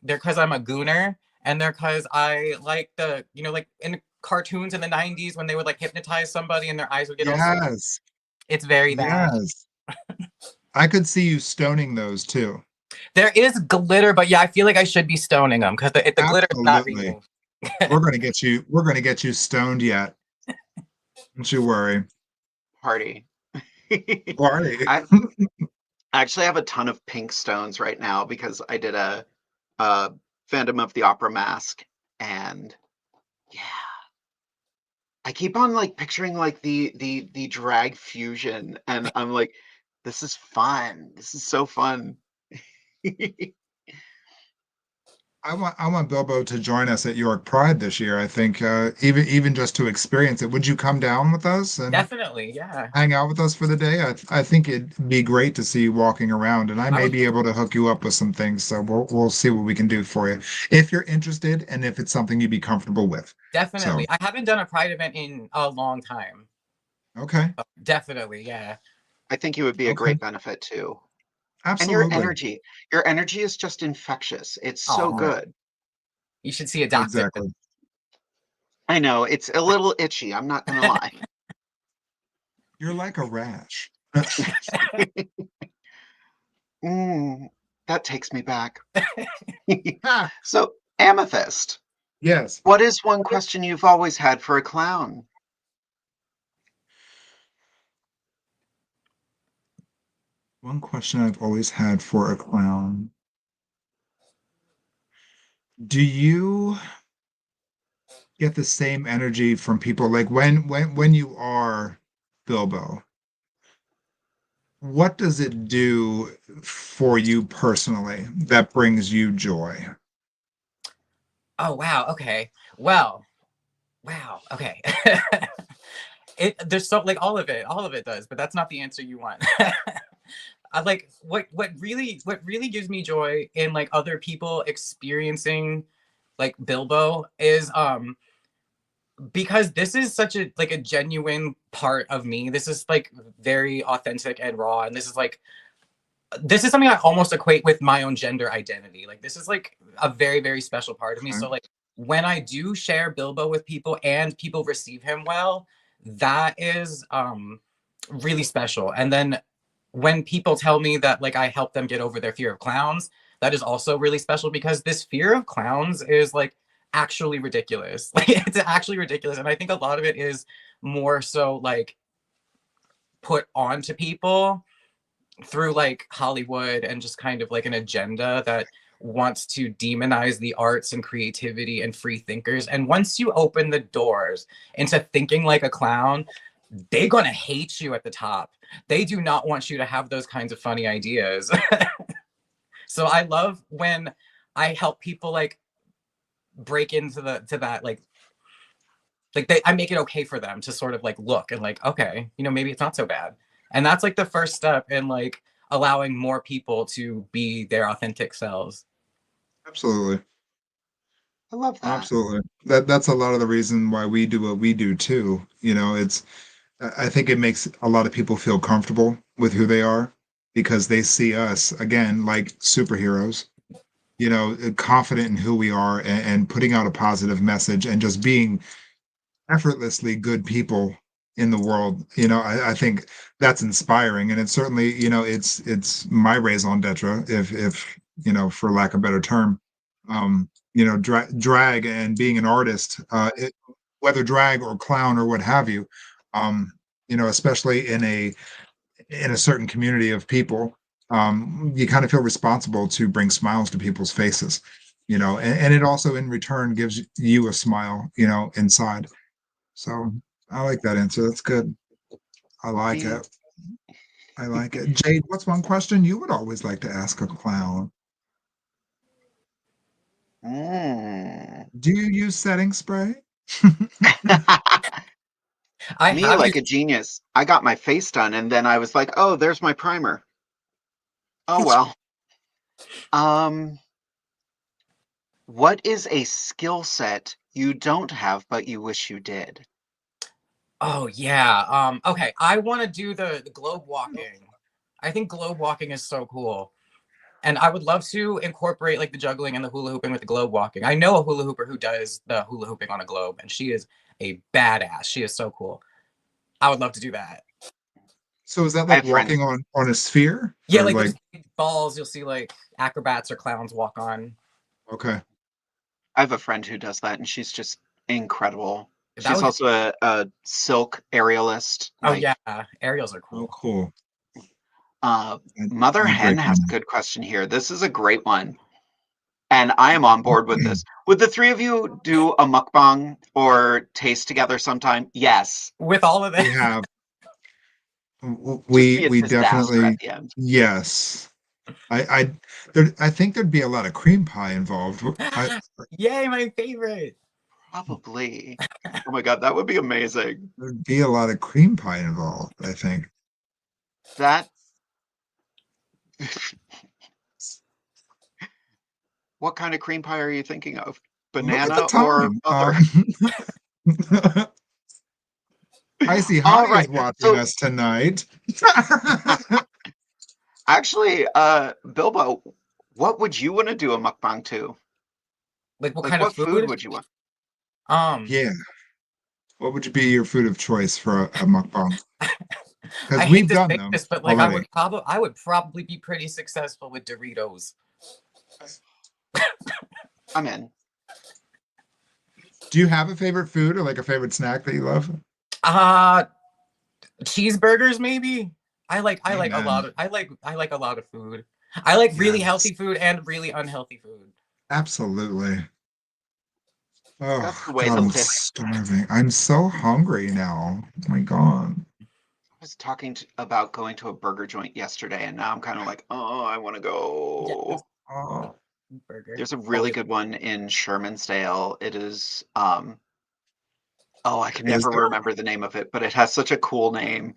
because I'm a gooner, and they're because I like the like in cartoons in the '90s when they would like hypnotize somebody and their eyes would get all. Yes. It's very that. Yes. I could see you stoning those too. There is glitter, but yeah, I feel like I should be stoning them because the glitter is not Absolutely. removed. We're gonna get you stoned yet. Don't you worry. Party. Party. I actually have a ton of pink stones right now because I did a Phantom of the Opera mask, and yeah, I keep on like picturing like the drag fusion, and I'm like, this is fun. This is so fun. I want Bilbo to join us at York Pride this year. I think even just to experience it. Would you come down with us and Definitely, yeah. hang out with us for the day? I think it'd be great to see you walking around, and I I may would be able to hook you up with some things. So we'll see what we can do for you if you're interested and if it's something you'd be comfortable with. So definitely. I haven't done a pride event in a long time. okay, Definitely, yeah. I think you would be a okay, great benefit too. And absolutely, your energy is just infectious. It's so Oh, good. you should see a doctor. exactly. I know it's a little itchy. I'm not gonna lie. You're like a rash. That takes me back. Ah, So, Amethyst, yes. what is one question you've always had for a clown? One question I've always had for a clown. Do you get the same energy from people like when you are Bilbo? What does it do for you personally that brings you joy? Oh wow, okay. Well, wow, okay. There's so like all of it does, but that's not the answer you want. I like what really gives me joy in like other people experiencing like Bilbo is because this is such a like a genuine part of me. This is like very authentic and raw, and this is something I almost equate with my own gender identity. Like this is like a very very special part of me. Okay. So like when I do share Bilbo with people and people receive him well, that is really special. And then when people tell me that like I help them get over their fear of clowns, that is also really special because this fear of clowns is like actually ridiculous. Like it's actually ridiculous. And I think a lot of it is more so like put onto people through like Hollywood and just kind of like an agenda that wants to demonize the arts and creativity and free thinkers. And once you open the doors into thinking like a clown, they're going to hate you at the top. They do not want you to have those kinds of funny ideas. So I love when I help people like break into the to that I make it okay for them to sort of like look and like, okay, maybe it's not so bad. And that's like the first step in like allowing more people to be their authentic selves. Absolutely. I love that. Absolutely. That's a lot of the reason why we do what we do too. It's I think it makes a lot of people feel comfortable with who they are because they see us again like superheroes, confident in who we are and putting out a positive message and just being effortlessly good people in the world. I think that's inspiring, and it's certainly, it's my raison d'etre, if for lack of a better term. Drag and being an artist, whether drag or clown or what have you, especially in a certain community of people, you kind of feel responsible to bring smiles to people's faces, and it also in return gives you a smile, inside. So I like that answer. That's good. I like Yeah. it. I like it. Jade, what's one question you would always like to ask a clown? Mm. Do you use setting spray? I Me, have like used. a genius. I got my face done, and then I was like, "Oh, there's my primer." Oh That's well. Um, what is a skill set you don't have but you wish you did? Oh yeah. Okay, I want to do the globe walking. I think globe walking is so cool. And I would love to incorporate like the juggling and the hula hooping with the globe walking. I know a hula hooper who does the hula hooping on a globe, and she is a badass. She is so cool. I would love to do that. So is that I like have friends. walking on a sphere Yeah, or like like those big balls you'll see like acrobats or clowns walk on. okay. I have a friend who does that, and she's just incredible. That She's would be. also a silk aerialist. Oh Like, yeah, aerials are Oh, cool. cool. uh, I, Mother I Hen break has a down. good question here. This is a great one, and I am on board with this. Would the three of you do a mukbang or taste together sometime? Yes. With all of We this. have Just we be a we disaster at definitely the end. yes. I think there'd be a lot of cream pie involved. Yay, my favorite. Probably. Oh my God, that would be amazing. There'd be a lot of cream pie involved, I think. That, what kind of cream pie are you thinking of? Look at the Banana or time. other? Icy All Hottie is right. watching So us tonight. actually, Bilbo, what would you want to do a mukbang to? Like what Like, kind of what food food? would you want? Um, Yeah. What would be your food of choice for a mukbang? I Because hate we've to done say them this, but like already. I would probably be pretty successful with Doritos. I'm in. Do you have a favorite food or like a favorite snack that you love? Uh cheeseburgers maybe. I like a lot Amen. of I like a lot of food. I like really Yes, healthy food and really unhealthy food. absolutely. That's Oh the way God, to I'm live. starving. I'm so hungry now. Oh my God. I was talking about going to a burger joint yesterday, and now I'm kind of like, oh, I want to Yes, go. Oh, burger. There's a really Always. good one in Shermansdale. It is, oh, I can is never there? remember the name of it, but it has such a cool name.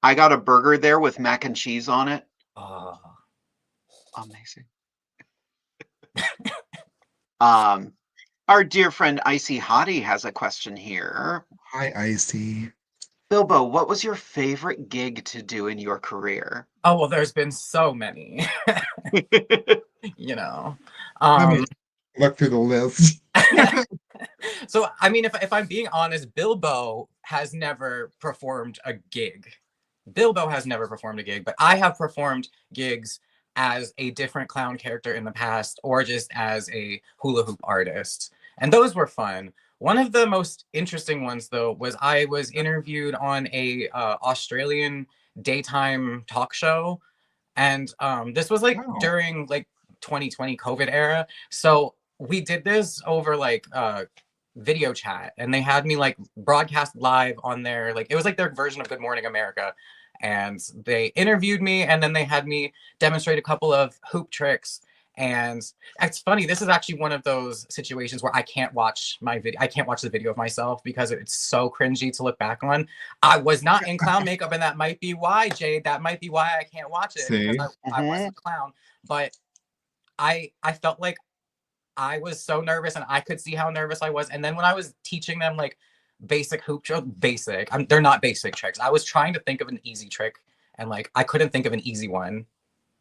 I got a burger there with mac and cheese on it. Oh. Amazing. Um, our dear friend Icy Hottie has a question here. Hi, Icy. Bilbo, what was your favorite gig to do in your career? Oh well, there's been so many, you know. Let me Um look through the list. so I mean if I'm being honest, Bilbo has never performed a gig. Bilbo has never performed a gig, but I have performed gigs as a different clown character in the past or just as a hula hoop artist. And those were fun. One of the most interesting ones though was I was interviewed on a Australian daytime talk show, and this was like Wow. during like 2020 COVID era. So we did this over like video chat, and they had me like broadcast live on their, like, it was like their version of Good Morning America, and they interviewed me and then they had me demonstrate a couple of hoop tricks. And it's funny, this is actually one of those situations where I can't watch the video of myself because it's so cringy to look back on. I was not in clown makeup, and that might be why, Jade, that might be why I can't watch it, because See? I Hmm. wasn't a clown. But I felt like I was so nervous, and I could see how nervous I was. And then when I was teaching them like basic hoop trick. They're not basic tricks. I was trying to think of an easy trick, and like I couldn't think of an easy one.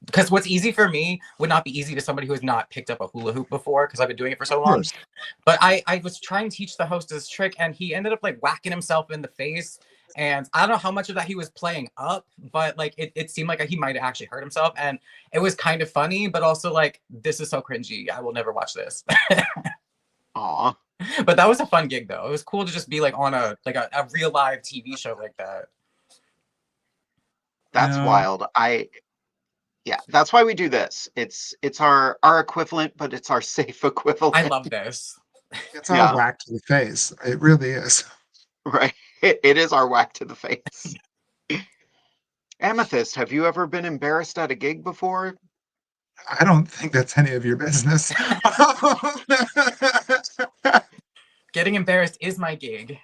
Because what's easy for me would not be easy to somebody who has not picked up a hula hoop before, because I've been doing it for so long. But I was trying to teach the host this trick, and he ended up like whacking himself in the face. And I don't know how much of that he was playing up, but like it seemed like he might have actually hurt himself. And it was kind of funny, but also like, this is so cringy. I will never watch this. Aw. But that was a fun gig though. It was cool to just be like on a real live TV show like that. That's wild. Yeah, that's why we do this. It's our equivalent, but it's our safe equivalent. I love this. It's our whack to the face. It really is. Right. It is our whack to the face. Amethyst, have you ever been embarrassed at a gig before? I don't think that's any of your business. Getting embarrassed is my gig.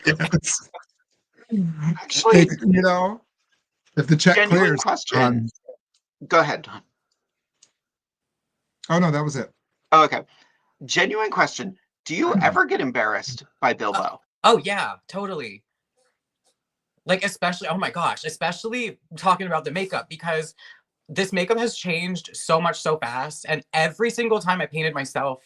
Yes. Actually, you know, if the check clears. Question. Go ahead, Don. Oh no, that was it. Oh, okay. Genuine question. Do you ever get embarrassed by Bilbo? Oh yeah, totally. Like especially, oh my gosh, especially talking about the makeup, because this makeup has changed so much so fast. And every single time I painted myself,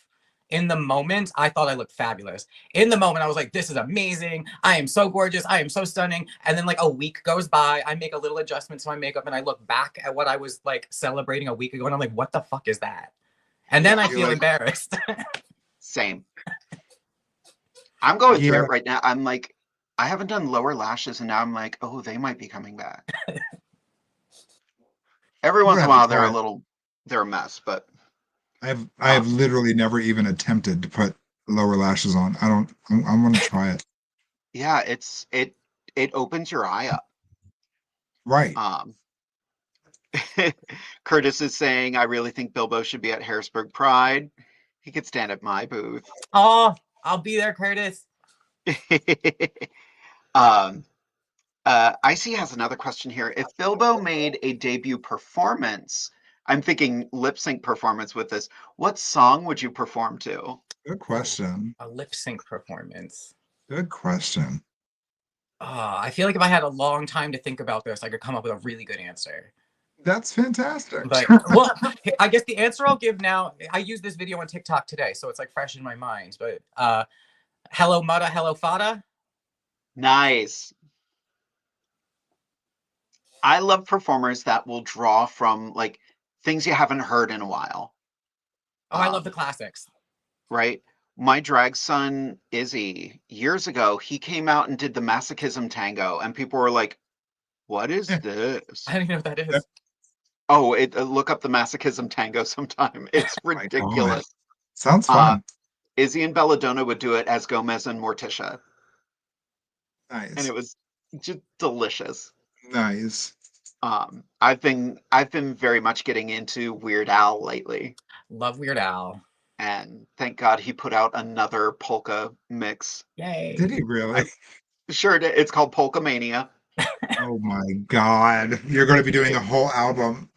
in the moment, I thought I looked fabulous. In the moment, I was like, this is amazing. I am so gorgeous. I am so stunning. And then like a week goes by, I make a little adjustment to my makeup and I look back at what I was like celebrating a week ago and I'm like, what the fuck is that? And then I feel embarrassed. Same. I'm going through it right now. I'm like, I haven't done lower lashes and now I'm like, oh, they might be coming back. Every once in a while, they're a mess, but I have literally never even attempted to put lower lashes on. I'm going to try it. Yeah, it opens your eye up. Right. Curtis is saying, I really think Bilbo should be at Harrisburg Pride. He could stand at my booth. Oh, I'll be there, Curtis. Icy has another question here. If Bilbo made a debut performance, I'm thinking lip sync performance with this, what song would you perform to? Good question. A lip sync performance. Good question. I feel like if I had a long time to think about this, I could come up with a really good answer. That's fantastic. But well, I guess the answer I'll give now, I used this video on TikTok today, so it's like fresh in my mind. But hello Mutta, hello Fada. Nice. I love performers that will draw from like things you haven't heard in a while. Oh, I love the classics. Right? My drag son, Izzy, years ago, he came out and did the Masochism Tango, and people were like, what is this? I don't even know what that is. Oh, look up the Masochism Tango sometime. It's ridiculous. Sounds fun. Izzy and Belladonna would do it as Gomez and Morticia. Nice. And it was just delicious. Nice. I've been very much getting into Weird Al lately. Love Weird Al. And thank God he put out another polka mix. Yay. Did he really? Sure, it's called Polka Mania. Oh my God. You're going to be doing a whole album.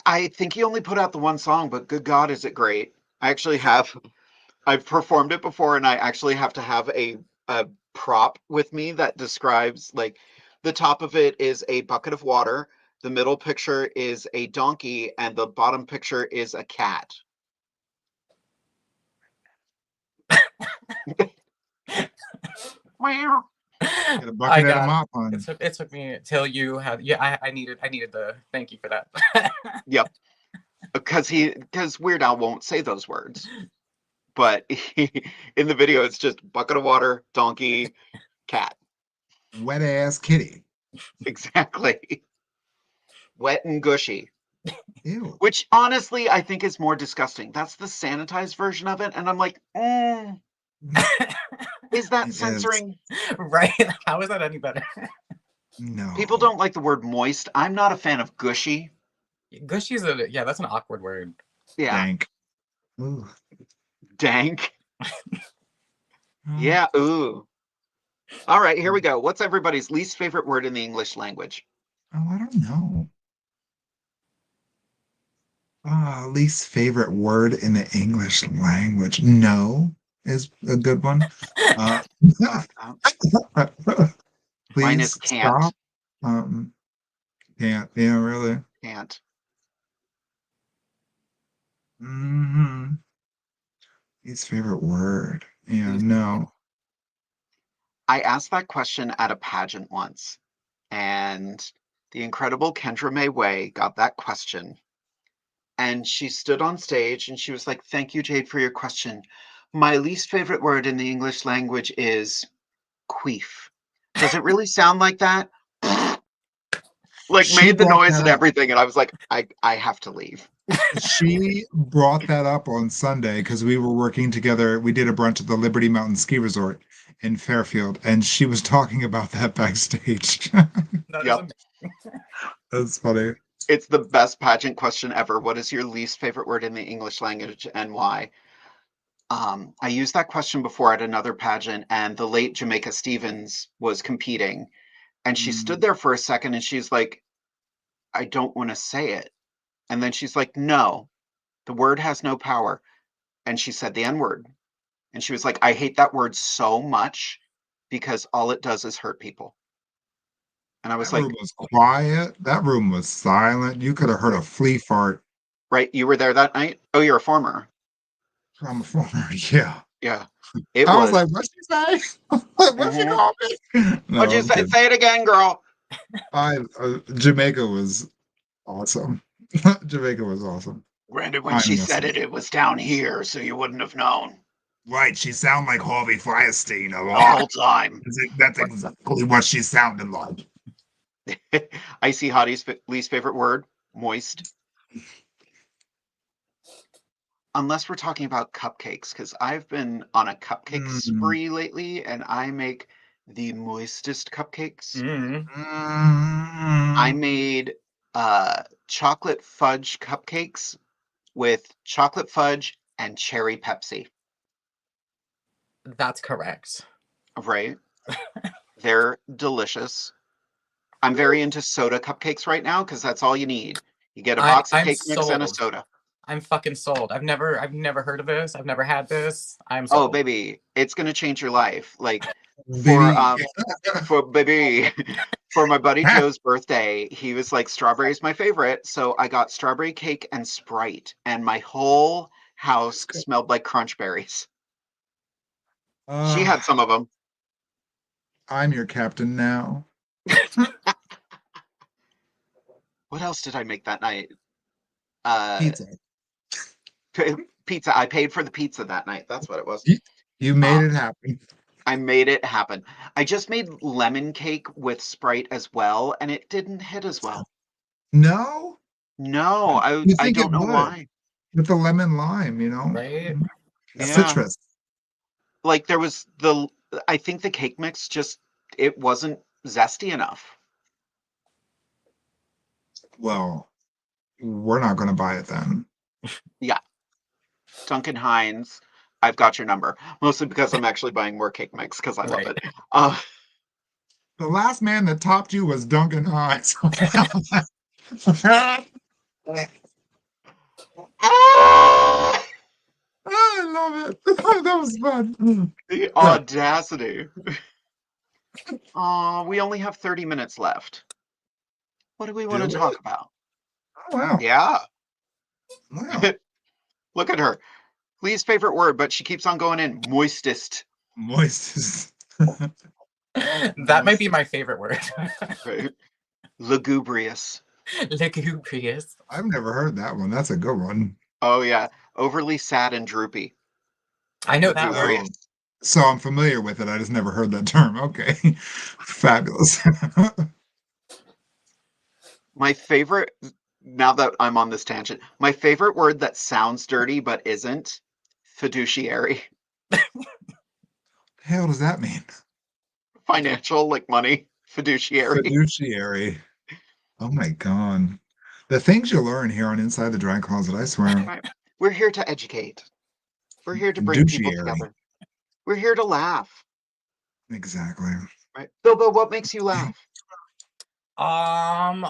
I think he only put out the one song, but good God, is it great. I've performed it before, and I actually have to have a prop with me that describes, like, the top of it is a bucket of water, the middle picture is a donkey, and the bottom picture is a cat. Wow. Get a bucket and a mop on. It took me till you had. Yeah, I needed the. Thank you for that. Yep. Because Weird Al won't say those words, but in the video it's just bucket of water, donkey, cat. Wet ass kitty. Exactly. Wet and gushy. Ew. Which honestly I think is more disgusting. That's the sanitized version of it, and I'm like, is that censoring? Right? How is that any better? No. People don't like the word moist. I'm not a fan of gushy. Gushy is that's an awkward word. Yeah. Dank. Ooh. Dank. Yeah. Ooh. All right, here we go. What's everybody's least favorite word in the English language? Oh, I don't know. Least favorite word in the English language. No. is a good one. Mine is Please can't. stop. Can't. Yeah, really. Can't. His favorite word. Yeah, no. I asked that question at a pageant once, and the incredible Kendra May Way got that question. And she stood on stage and she was like, "Thank you, Jade, for your question. My least favorite word in the English language is queef. Does it really sound like that?" Like, She made the brought noise that and up. everything. And I was like, I have to leave. She brought that up on Sunday because we were working together. We did a brunch at the Liberty Mountain Ski Resort in Fairfield, and she was talking about that backstage. That is Yep. amazing. That's funny. It's the best pageant question ever. What is your least favorite word in the English language and why? I used that question before at another pageant, and the late Jamaica Stevens was competing. And she stood there for a second and she's like, "I don't want to say it." And then she's like, "No, the word has no power." And she said the N word. And she was like, "I hate that word so much because all it does is hurt people." And I was That room like, was quiet. That room was silent. You could have heard a flea fart. "Right, you were there that night? Oh, you're a former." I'm a former. Yeah. Yeah. It I was was. like, what'd she say? What'd she Mhm. call me? What'd No, you I'm say? kidding. Say it again, girl. Jamaica was awesome. Jamaica was awesome. Granted, when she I'm said awesome. it was down here, so you wouldn't have known Right, she sounded like Harvey Firestein a the whole lot. time. That's exactly what she sounded like. Icy Hottie's least favorite word, moist. Unless we're talking about cupcakes, because I've been on a cupcake Mm. spree lately, and I make the moistest cupcakes. Mm. I Mm. made chocolate fudge cupcakes with chocolate fudge and cherry Pepsi. That's correct. Right? They're delicious. I'm very into soda cupcakes right now because that's all you need. You get a box of I'm cake mix and a sold. soda. I'm fucking sold. I've never heard of this. I've never had this. I'm Oh, sold. baby, it's gonna change your life. Like Baby. for baby, for my buddy Joe's birthday, he was like, "Strawberry's my favorite." So I got strawberry cake and Sprite, and my whole house smelled like crunch berries. She Uh, had some of them. I'm your captain now. What else did I make that night? Uh, Pizza. Pizza. I paid for the pizza that night. That's what it was. You, you made Uh, it happen. I made it happen. I just made lemon cake with Sprite as well, and it didn't hit as well. No? No, You I think it don't know would why. with the lemon lime, you know? Right? Yeah. Citrus. Like there was the I think the cake mix just it wasn't zesty enough. Well, we're not going to buy it then. Yeah. Duncan Hines, I've got your number. Mostly because I'm actually buying more cake mix because I love Right. it. The last man that topped you was Duncan Hines. Ah! I love it. That was fun. The Yeah. audacity. We only have 30 minutes left. What do we want Do to we? talk about? Oh, wow. Yeah. Wow. Look at her. Least favorite word, but she keeps on going in. Moistest. Moist. That might be my favorite word. Right? Lugubrious. Lugubrious. I've never heard that one. That's a good one. Oh yeah. Overly sad and droopy. I know that one. Oh, Lugubrious. so I'm familiar with it. I just never heard that term. Okay. Fabulous. My favorite, now that I'm on this tangent, my favorite word that sounds dirty but isn't, fiduciary. The hell does that mean? Financial, like money, fiduciary. Fiduciary. Oh my God. The things you learn here on Inside the Dry Closet, I swear. Right. We're here to educate. We're here to bring people Fiduciary. together. We're here to laugh. Exactly. Right? Bilbo, what makes you laugh? Um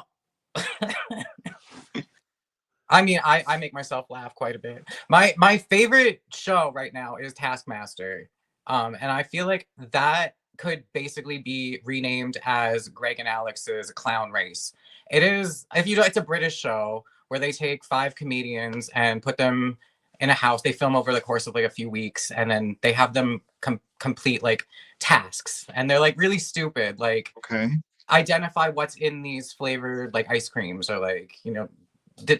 I mean, I make myself laugh quite a bit. My favorite show right now is Taskmaster. And I feel like that could basically be renamed as Greg and Alex's Clown Race. It is, if you know, it's a British show where they take 5 comedians and put them in a house. They film over the course of like a few weeks, and then they have them complete like tasks, and they're like really stupid, like Okay. identify what's in these flavored like ice creams, or like, you know,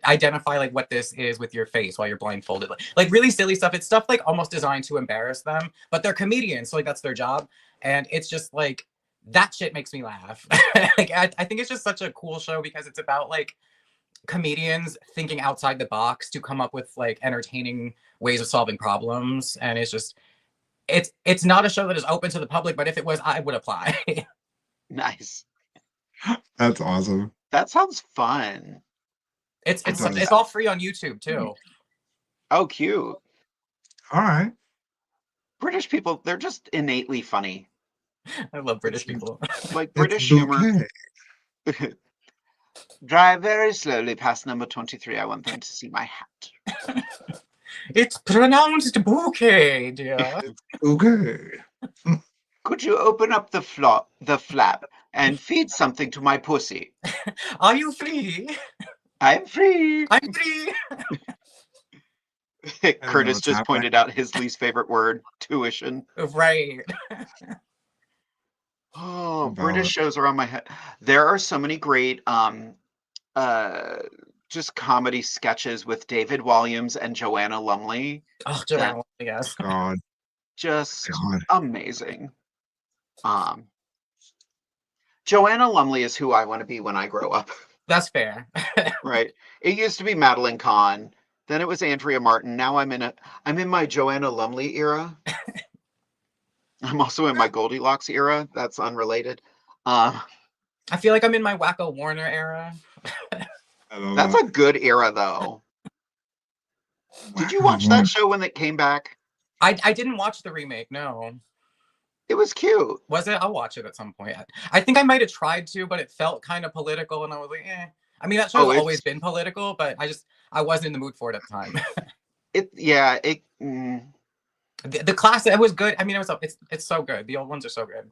identify like what this is with your face while you're blindfolded, like really silly stuff. It's stuff like almost designed to embarrass them, but they're comedians, so like that's their job. And it's just like, that shit makes me laugh. Like I think it's just such a cool show because it's about like comedians thinking outside the box to come up with like entertaining ways of solving problems. And it's just, it's not a show that is open to the public, but if it was, I would apply. Nice. That's awesome. That sounds fun. It's all free on YouTube too. Oh, cute. All right. British people, they're just innately funny. I love British people. Like British humor. Drive very slowly past number 23. I want them to see my hat. It's pronounced bouquet, dear. Okay. Could you open up the flap and feed something to my pussy? Are you free? I'm free. I'm free. Curtis just pointed out his least favorite word, tuition. Right. Oh, British shows are on my head. There are so many great just comedy sketches with David Walliams and Joanna Lumley. Oh, Joanna, yes. God. Just amazing. Joanna Lumley is who I want to be when I grow up. That's fair. Right. It used to be Madeline Kahn. Then it was Andrea Martin. Now I'm in my Joanna Lumley era. I'm also in my Goldilocks era. That's unrelated. I feel like I'm in my Wacko Warner era. That's a good era, though. Did you watch that show when it came back? I didn't watch the remake, no. It was cute. Was it? I'll watch it at some point. I think I might have tried to, but it felt kind of political, and I was like, eh. I mean, that show's always been political, but I wasn't in the mood for it at the time. The classic, it was good. I mean, it's so good. The old ones are so good.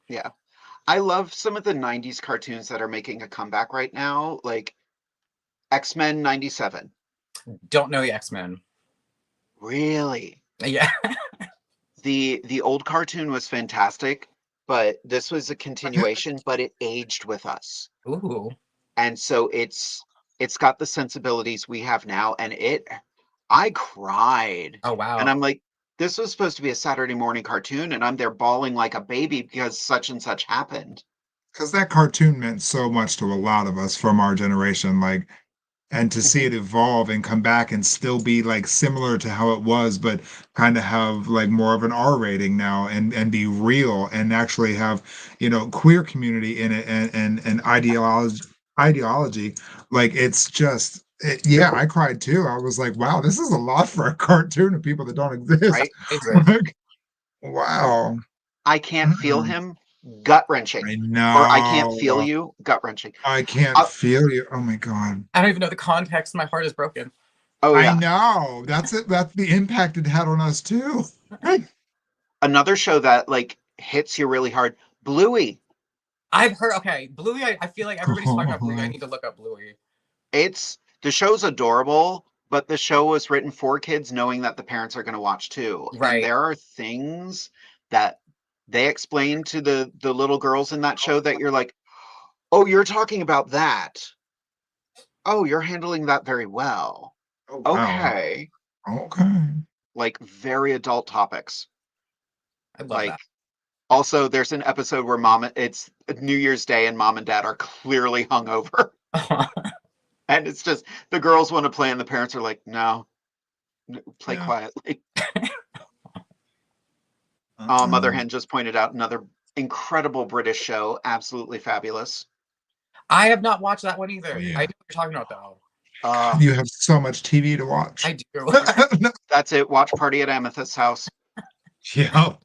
Yeah. I love some of the 90s cartoons that are making a comeback right now, like X-Men 97. Don't know the X-Men. Really? Yeah. The old cartoon was fantastic, but this was a continuation, but it aged with us. Ooh. And so it's got the sensibilities we have now, and I cried. Oh, wow. And I'm like, this was supposed to be a Saturday morning cartoon, and I'm there bawling like a baby because such and such happened. Because that cartoon meant so much to a lot of us from our generation, like, and to see it evolve and come back and still be like similar to how it was, but kind of have like more of an R rating now and be real and actually have, you know, queer community in it and ideology. Like, it's just, I cried too. I was like, wow, this is a lot for a cartoon of people that don't exist. Right? Like, wow. I can't feel him. Gut-wrenching. I know. Or I can't feel you. Gut-wrenching. I can't feel you. Oh my God. I don't even know the context. My heart is broken. Oh, yeah. I know. That's it. That's the impact it had on us too. Another show that like hits you really hard, Bluey. I've heard, okay, Bluey, I feel like everybody's talking about Bluey. I need to look up Bluey. The show's adorable, but the show was written for kids knowing that the parents are going to watch too. Right. And there are things that they explain to the little girls in that show that you're like, oh, you're talking about that. Oh, you're handling that very well. Oh, wow. Okay. Okay. Like very adult topics. I love that. Also, there's an episode where it's New Year's Day and mom and dad are clearly hungover. And it's just, the girls want to play and the parents are like, no, play quietly. Mother Hen just pointed out another incredible British show. Absolutely fabulous. I have not watched that one either. Oh, yeah. I know what you're talking about though. You have so much TV to watch. I do. That's it. Watch Party at Amethyst's house. Yeah. Oh,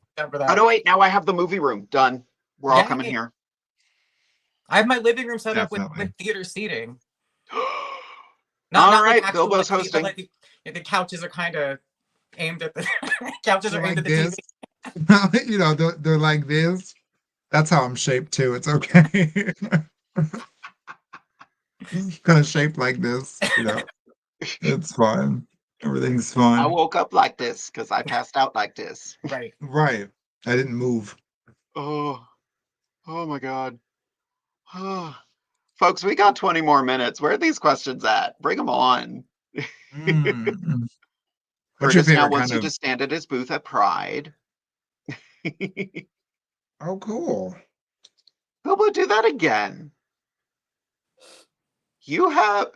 no, wait. Now I have the movie room. Done. We're all coming here. I have my living room set up with theater seating. Not All not like right, actual Bilbo's like, seat, but hosting. like the couches are kind of aimed at the couches are aimed Like at the this. TV. You know, they're like this. That's how I'm shaped too. It's okay. Kind of shaped like this, you know. It's fine. Everything's I fine. woke up like this because I passed out like this. Right. Right. I didn't move. Oh, oh my God. Folks, we got 20 more minutes. Where are these questions at? Bring them on. Mm. What's your Curtis now favorite wants kind you of? to stand at his booth at Pride. Oh, cool. Bilbo, do that again. You have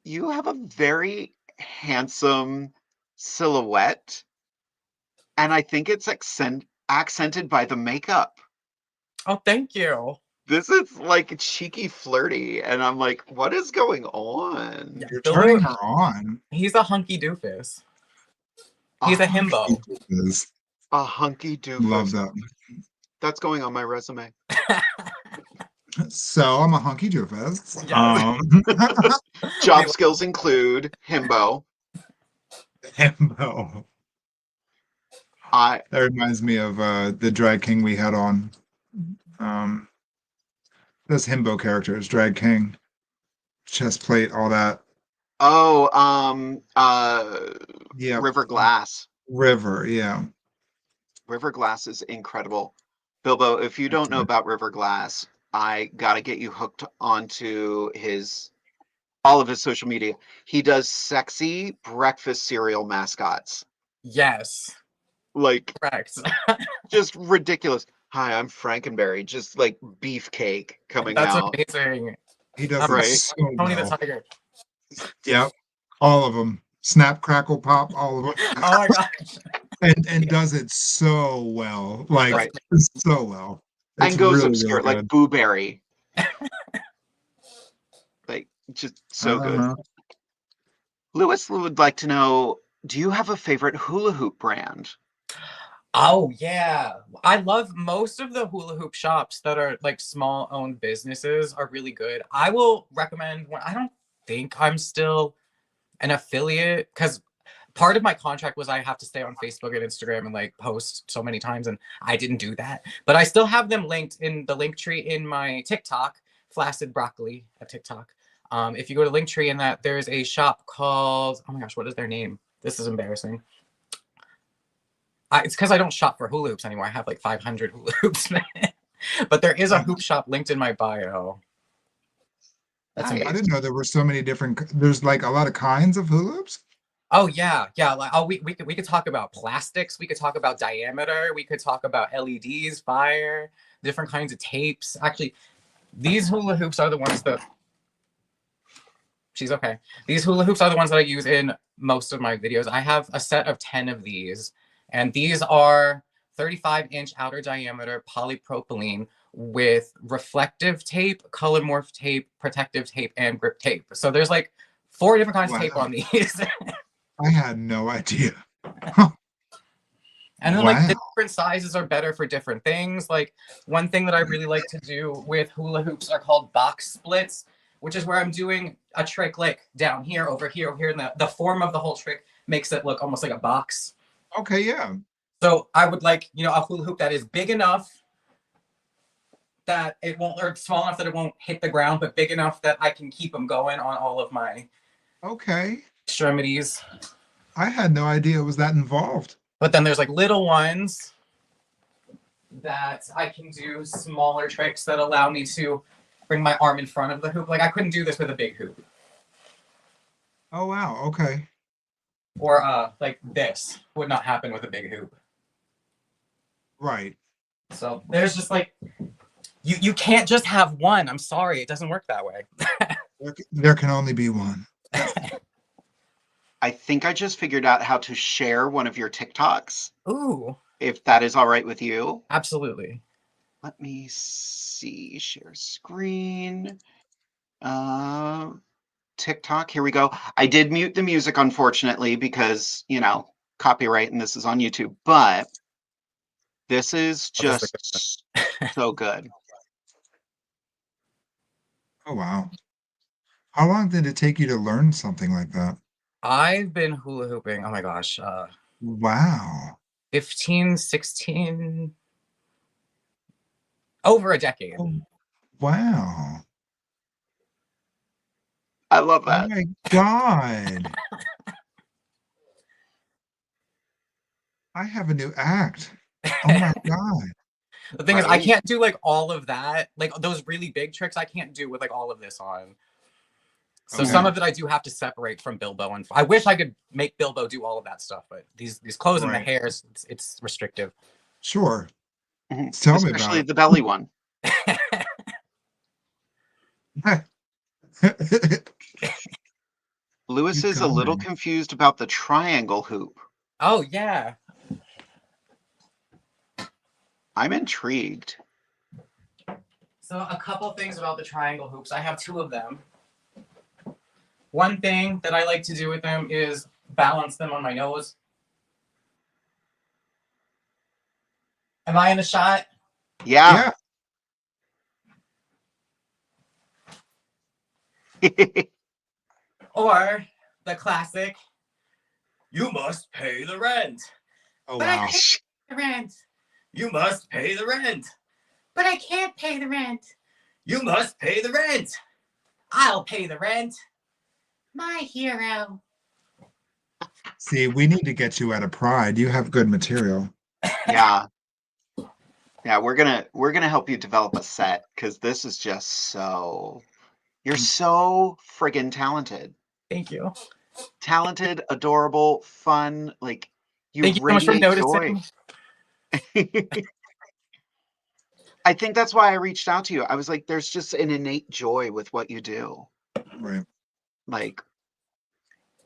a very handsome silhouette, and I think it's accented by the makeup. Oh, thank you. This is like cheeky flirty, and I'm like, what is going on? Yeah, You're Bilbo, turning her on. he's a hunky doofus. A He's a hunky, himbo. Is. a hunky Love doofus. that. That's going on my resume. So I'm a hunky doofus. Yes. Job skills include himbo. Himbo. I That reminds me of the drag king we had on. Um, those himbo characters, drag king, chest plate, all that. oh Yeah, River Glass. River. Yeah, River Glass is incredible. Bilbo, if you don't know excellent. about River Glass, I gotta get you hooked onto all of his social media. He does sexy breakfast cereal mascots. Yes. Like Correct. just ridiculous. Hi, I'm Frankenberry, just like beefcake coming That's out. amazing. He does it Right. so Tony the well. Tiger. Yep, all of them. Snap, crackle, pop, all of them. Oh my gosh. And does it so well, like Right. so well. It's And goes really, really obscure, like good. Boo Berry. Like just so good. Uh-huh. Lewis would like to know, do you have a favorite hula hoop brand? Oh yeah. I love most of the hula hoop shops that are like small owned businesses are really good. I will recommend one. I don't think I'm still an affiliate because part of my contract was I have to stay on Facebook and Instagram and like post so many times, and I didn't do that. But I still have them linked in the link tree in my TikTok, Flaccid Broccoli at TikTok. If you go to Linktree in that, there's a shop called, oh my gosh, what is their name? This is embarrassing. It's because I don't shop for hula hoops anymore. I have like 500 hula hoops. But there is a hoop shop linked in my bio. That's Nice. I amazing. didn't know there were so many different. There's like a lot of kinds of hula hoops. Oh yeah, yeah. Like, oh, we could talk about plastics. We could talk about diameter. We could talk about LEDs, fire, different kinds of tapes. Actually, these hula hoops are the ones that. She's okay. These hula hoops are the ones that I use in most of my videos. I have a set of 10 of these, and these are 35-inch outer diameter polypropylene with reflective tape, color morph tape, protective tape, and grip tape. So there's like 4 different kinds of tape on these. I had no idea. And then like the Wow. different sizes are better for different things. Like one thing that I really like to do with hula hoops are called box splits, which is where I'm doing a trick like down here, over here, over here. And the form of the whole trick makes it look almost like a box. Okay, yeah. So I would like, a hula hoop that is big enough that it won't, or small enough that it won't hit the ground, but big enough that I can keep them going on all of my Okay. extremities. I had no idea it was that involved. But then there's like little ones that I can do smaller tricks that allow me to bring my arm in front of the hoop. Like I couldn't do this with a big hoop. Oh wow. Okay. Or like this would not happen with a big hoop. Right. So there's just like you can't just have one. I'm sorry, it doesn't work that way. There can only be one. I think I just figured out how to share one of your TikToks. Ooh, If that is all right with you. absolutely. Let me see. Share screen. TikTok. Here we go. I did mute the music, unfortunately, because, copyright and this is on YouTube. But this is just so good. Oh wow. How long did it take you to learn something like that? I've been hula hooping, oh my gosh, Wow. 15, 16, over a decade. Oh, wow. I love Oh that. my God. I have a new act. Oh my God. The thing is, I Right? can't do like all of that, like those really big tricks. I can't do with like all of this on. So Okay. some of it I do have to separate from Bilbo, and I wish I could make Bilbo do all of that stuff, but these clothes and the Right. hairs, it's restrictive. Sure. Mhm. Tell me Especially about the belly one. it. Lewis Keep is a little going. confused about the triangle hoop. Oh yeah. I'm intrigued. So a couple things about the triangle hoops. I have two of them. One thing that I like to do with them is balance them on my nose. Am I in the shot? Yeah. Or the classic, you must pay the rent. Oh, But wow. I can't pay the rent. You must pay the rent. But I can't pay the rent. You must pay the rent. I'll pay the rent. My hero. See, we need to get you out of Pride. You have good material. Yeah. Yeah, we're gonna help you develop a set because this is just so you're so friggin' talented. Thank you. Talented, adorable, fun, like you Thank you so much for radiate joy. noticing. I think that's why I reached out to you. I was like, there's just an innate joy with what you do. Right. Like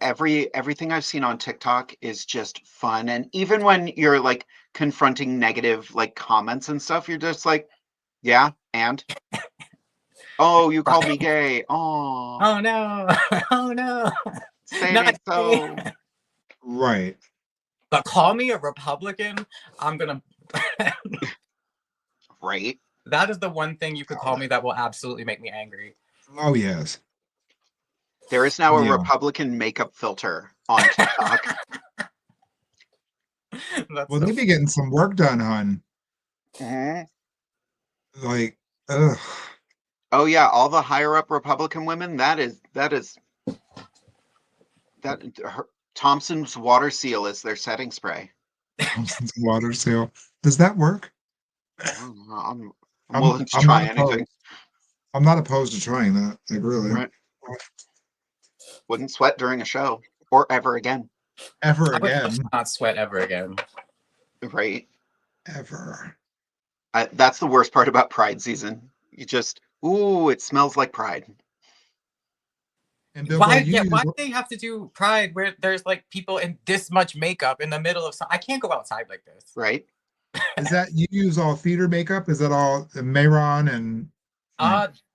everything I've seen on TikTok is just fun. And even when you're like confronting negative like comments and stuff, you're just like, yeah, and oh, you called me gay. Oh, Oh no. Oh no. say it Not ain't so. gay. Right. But call me a Republican. I'm gonna Right. that is the one thing you could call me that will absolutely make me angry. Oh, yes. There is now a Yeah. Republican makeup filter on TikTok. Well, they be getting some work done, hon. Mhm. Like, ugh. Oh yeah, all the higher up Republican women. Thompson's Water Seal is their setting spray. Thompson's water seal. Does that work? I'm I'm willing to I'm try not anything. opposed. I'm not opposed to trying that. Like, really. Right. Wouldn't sweat during a show or ever again. Ever I would again. not sweat ever again. Right. Ever. That's the worst part about Pride season. You just, ooh, it smells like Pride. And Bilbo, Why you use, do they have to do Pride where there's like people in this much makeup in the middle of I can't go outside like this. Right. is that you use all theater makeup? Is that all Mayron and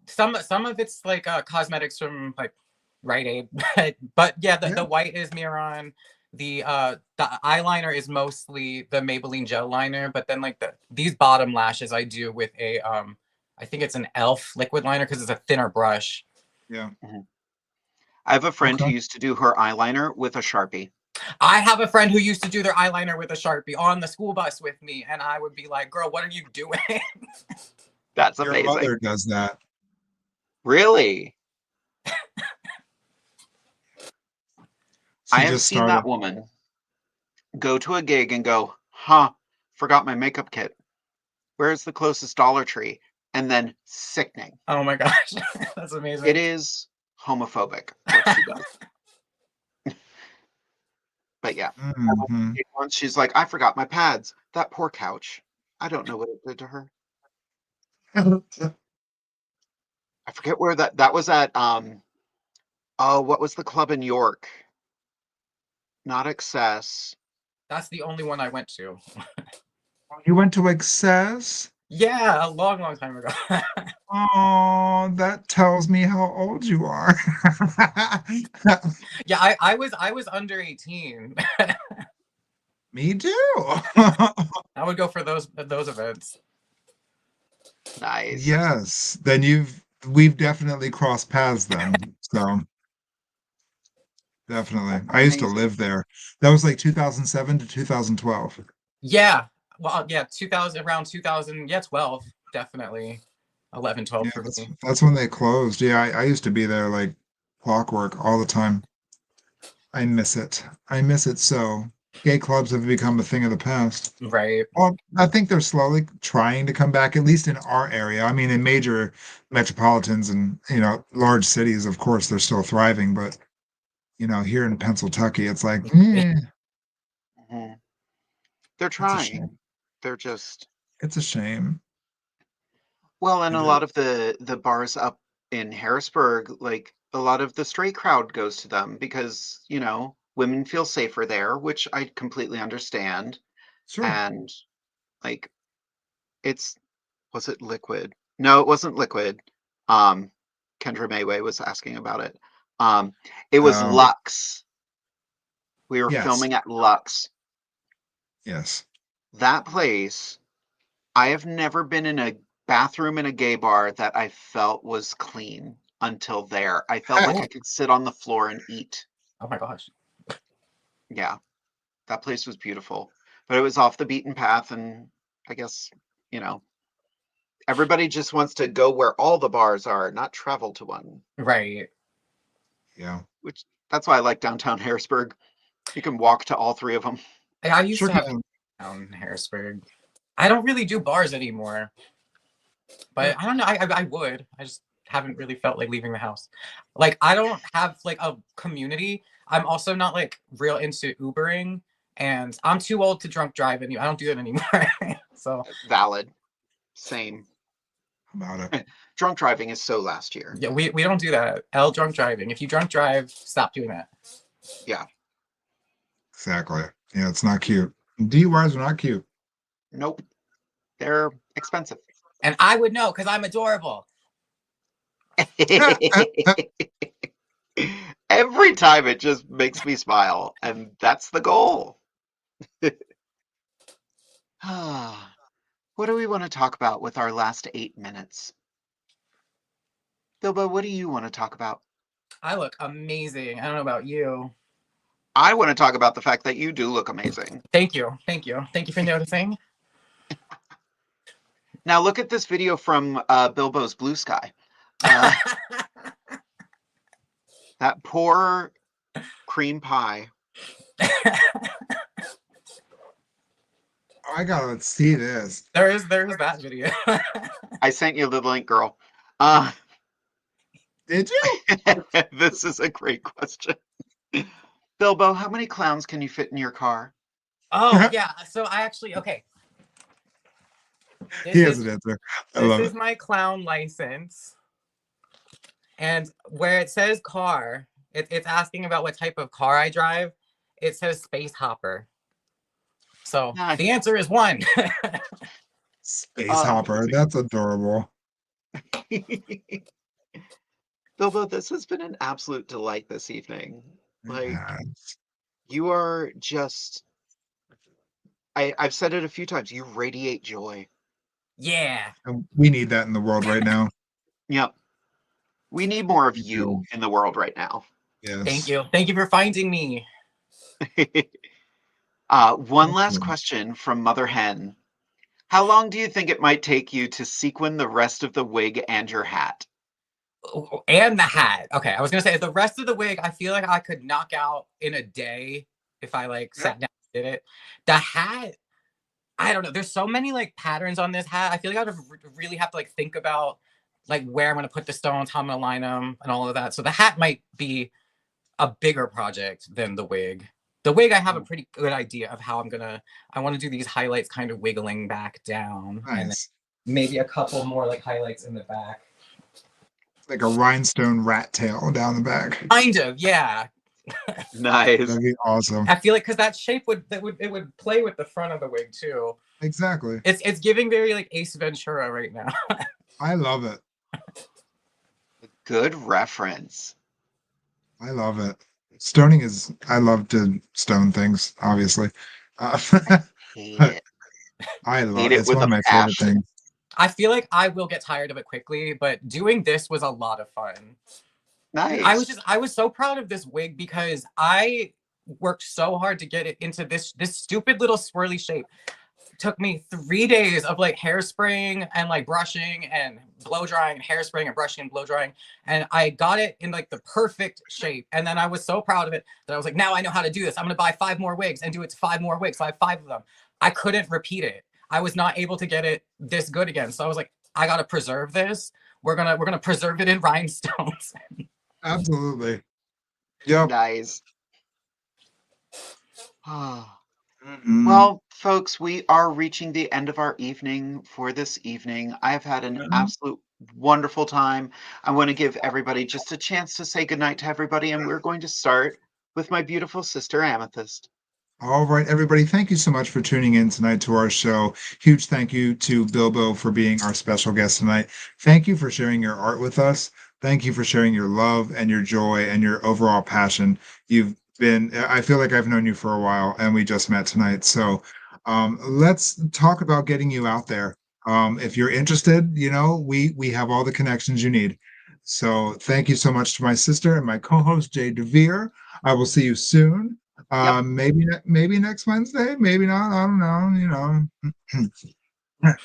Some of it's like cosmetics from like Rite Aid. But yeah, the white is Miron. The eyeliner is mostly the Maybelline gel liner, but then like these bottom lashes I do with a I think it's an e.l.f. liquid liner because it's a thinner brush. Yeah. Mm-hmm. I have a friend Okay. who used to do her eyeliner with a Sharpie. I have a friend who used to do their eyeliner with a Sharpie on the school bus with me, and I would be like, "Girl, what are you doing?" That's Your amazing. mother does that. Really? I have just seen started. that woman go to a gig and go, huh, forgot my makeup kit. Where's the closest Dollar Tree? And then sickening. Oh my gosh, that's amazing. It is homophobic what she does. But yeah. Mm-hmm. Once she's like, I forgot my pads. That poor couch. I don't know what it did to her. I forget where that was at. Oh, what was the club in York? Not Excess. That's the only one I went to. You went to Excess? Yeah, a long time ago. Oh, that tells me how old you are. Yeah, I was under 18. Me too. I would go for those events. Nice. Yes. Then you've we've definitely crossed paths then. So definitely. I used to Amazing. live there. That was like 2007 to 2012. Yeah. Well, yeah, 2000, around 2000, yeah, 12, definitely. 11, 12 Yeah, for me. that's when they closed. Yeah, I used to be there like clockwork all the time. I miss it. I miss it so. Gay clubs have become a thing of the past. Right. Well, I think they're slowly trying to come back, at least in our area. I mean, in major metropolitans and, large cities, of course, they're still thriving. But, here in Pennsylvania, it's like, Mhm. They're it's a trying. shame. They're just It's a shame. well, and It a is. lot of the bars up in Harrisburg, like a lot of the straight crowd goes to them because, women feel safer there, which I completely understand. Sure. And like it's was it Liquid? No, it wasn't Liquid. Um, Kendra Mayway was asking about it. It was Oh, Lux. We were yes. filming at Lux. Yes. That place, I have never been in a bathroom in a gay bar that I felt was clean until there. I felt like I Oh, could sit on the floor and eat. oh my gosh. Yeah, that place was beautiful. But it was off the beaten path, and I guess, you know, everybody just wants to go where all the bars are, not travel to one. Right. Yeah. Which that's why I like downtown Harrisburg. You can walk to all three of them. I used Sure to have can. down in Harrisburg. I don't really do bars anymore, but Yeah. I don't know. I would. I just haven't really felt like leaving the house. Like I don't have like a community. I'm also not like real into Ubering, and I'm too old to drunk drive anymore. I don't do it anymore. So Valid. Same. About it. Drunk driving is so last year. yeah, we don't do that. L drunk driving. If you drunk drive, stop doing that. Yeah. Exactly. Yeah, it's not cute. DUIs are not cute. Nope. They're expensive. And I would know because I'm adorable. Every time it just makes me smile, and that's the goal. What do we want to talk about with our last 8 minutes? Bilbo, what do you want to talk about? I look amazing. I don't know about you. I want to talk about the fact that you do look amazing. Thank you. Thank you. Thank you for noticing. Now look at this video from Bilbo's Blue Sky. That poor cream pie. I gotta see this. there is that video. I sent you the link, girl. Did you? This is a great question. Bilbo, how many clowns can you fit in your car? Oh yeah. So I actually okay. He This has is an answer. I this love is it. my clown license. And where it says car, it's asking about what type of car I drive. It says space hopper. So Nice. the answer is 1. Space Hopper. That's adorable. Bilbo, this has been an absolute delight this evening. Like, Yes. you are just, I've said it a few times, you radiate joy. Yeah. And we need that in the world right now. Yep. We need more of We you do. in the world right now. Thank Yes. you. Thank you for finding me. One last question from Mother Hen. How long do you think it might take you to sequin the rest of the wig and your hat? And the hat. Okay, I was gonna say the rest of the wig, I feel like I could knock out in a day if I like sat down and did it. The hat, I don't know. There's so many like patterns on this hat. I feel like I would really have to like think about like where I'm gonna put the stones, how I'm gonna line them, and all of that. So the hat might be a bigger project than the wig. The wig, I have a pretty good idea of how I want to do these highlights kind of wiggling back down. And then Nice. maybe a couple more like highlights in the back. Like a rhinestone rat tail down the back. Kind of, yeah. Nice. That'd be awesome. I feel like because that shape would play with the front of the wig too. Exactly. It's giving very like Ace Ventura right now. I love it. Good reference. I love it. Stoning is, I love to stone things, obviously. Hate it. I love Hate it it's with one a of my favorite passion. things. I feel like I will get tired of it quickly, but doing this was a lot of fun. Nice. I was so proud of this wig because I worked so hard to get it into this stupid little swirly shape. Took me 3 days of like hairspraying and like brushing and blow drying, and hairspraying and brushing and blow drying, and I got it in like the perfect shape. And then I was so proud of it that I was like, now I know how to do this. I'm gonna buy 5 more wigs and do it to 5 more wigs. So I have 5 of them. I couldn't repeat it. I was not able to get it this good again. So I was like, I gotta preserve this. We're gonna preserve it in rhinestones. Absolutely. Yep. Nice. Mhm. Well, folks, we are reaching the end of our evening for this evening. I've had an absolute wonderful time. I want to give everybody just a chance to say goodnight to everybody, and we're going to start with my beautiful sister, Amethyst. All right, everybody, thank you so much for tuning in tonight to our show. Huge thank you to Bilbo for being our special guest tonight. Thank you for sharing your art with us. Thank you for sharing your love and your joy and your overall passion. I feel like I've known you for a while and we just met tonight. So let's talk about getting you out there. If you're interested, we have all the connections you need. So thank you so much to my sister and my co-host, Jade DeVere. I will see you soon. Yep. Maybe next Wednesday, maybe not. I don't know.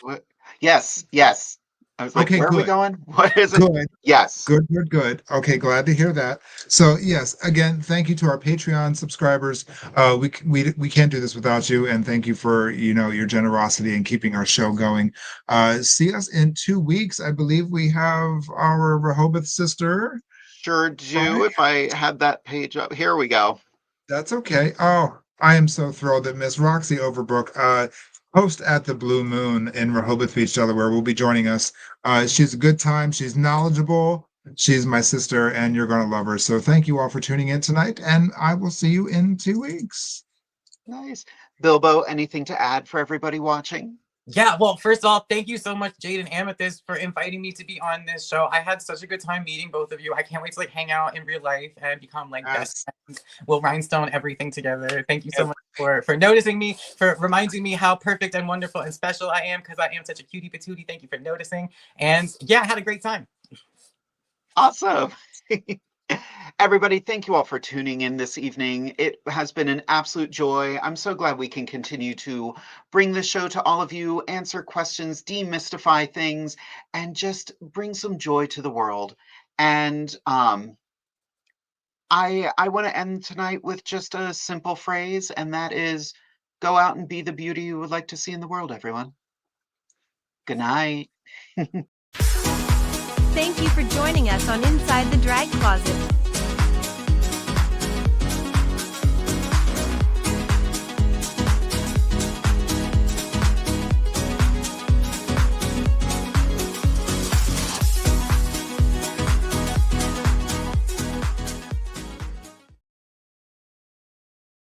Yes, yes. I was like, Okay, where are we good. going? What is it? Good. Yes. Good. Okay, glad to hear that. So yes, again, thank you to our Patreon subscribers. We can't do this without you, and thank you for your generosity in keeping our show going. See us in 2 weeks. I believe we have our Rehoboth sister. Sure do. Right? If I had that page up. Here we go. That's okay. Oh, I am so thrilled that Miss Roxy Overbrook, host at the Blue Moon in Rehoboth Beach, Delaware, will be joining us. She's a good time. She's knowledgeable. She's my sister, and you're going to love her. So thank you all for tuning in tonight, and I will see you in 2 weeks. Nice. Bilbo, anything to add for everybody watching? Yeah, well, first of all, thank you so much, Jade and Amethyst, for inviting me to be on this show. I had such a good time meeting both of you. I can't wait to like hang out in real life and become like best friends. We'll rhinestone everything together. Thank you so much for noticing me, for reminding me how perfect and wonderful and special I am, because I am such a cutie patootie. Thank you for noticing. And yeah, I had a great time. Awesome. Everybody, thank you all for tuning in this evening. It has been an absolute joy. I'm so glad we can continue to bring the show to all of you, answer questions, demystify things, and just bring some joy to the world. And I want to end tonight with just a simple phrase, and that is, go out and be the beauty you would like to see in the world, everyone. Good night. Thank you for joining us on Inside the Drag Closet.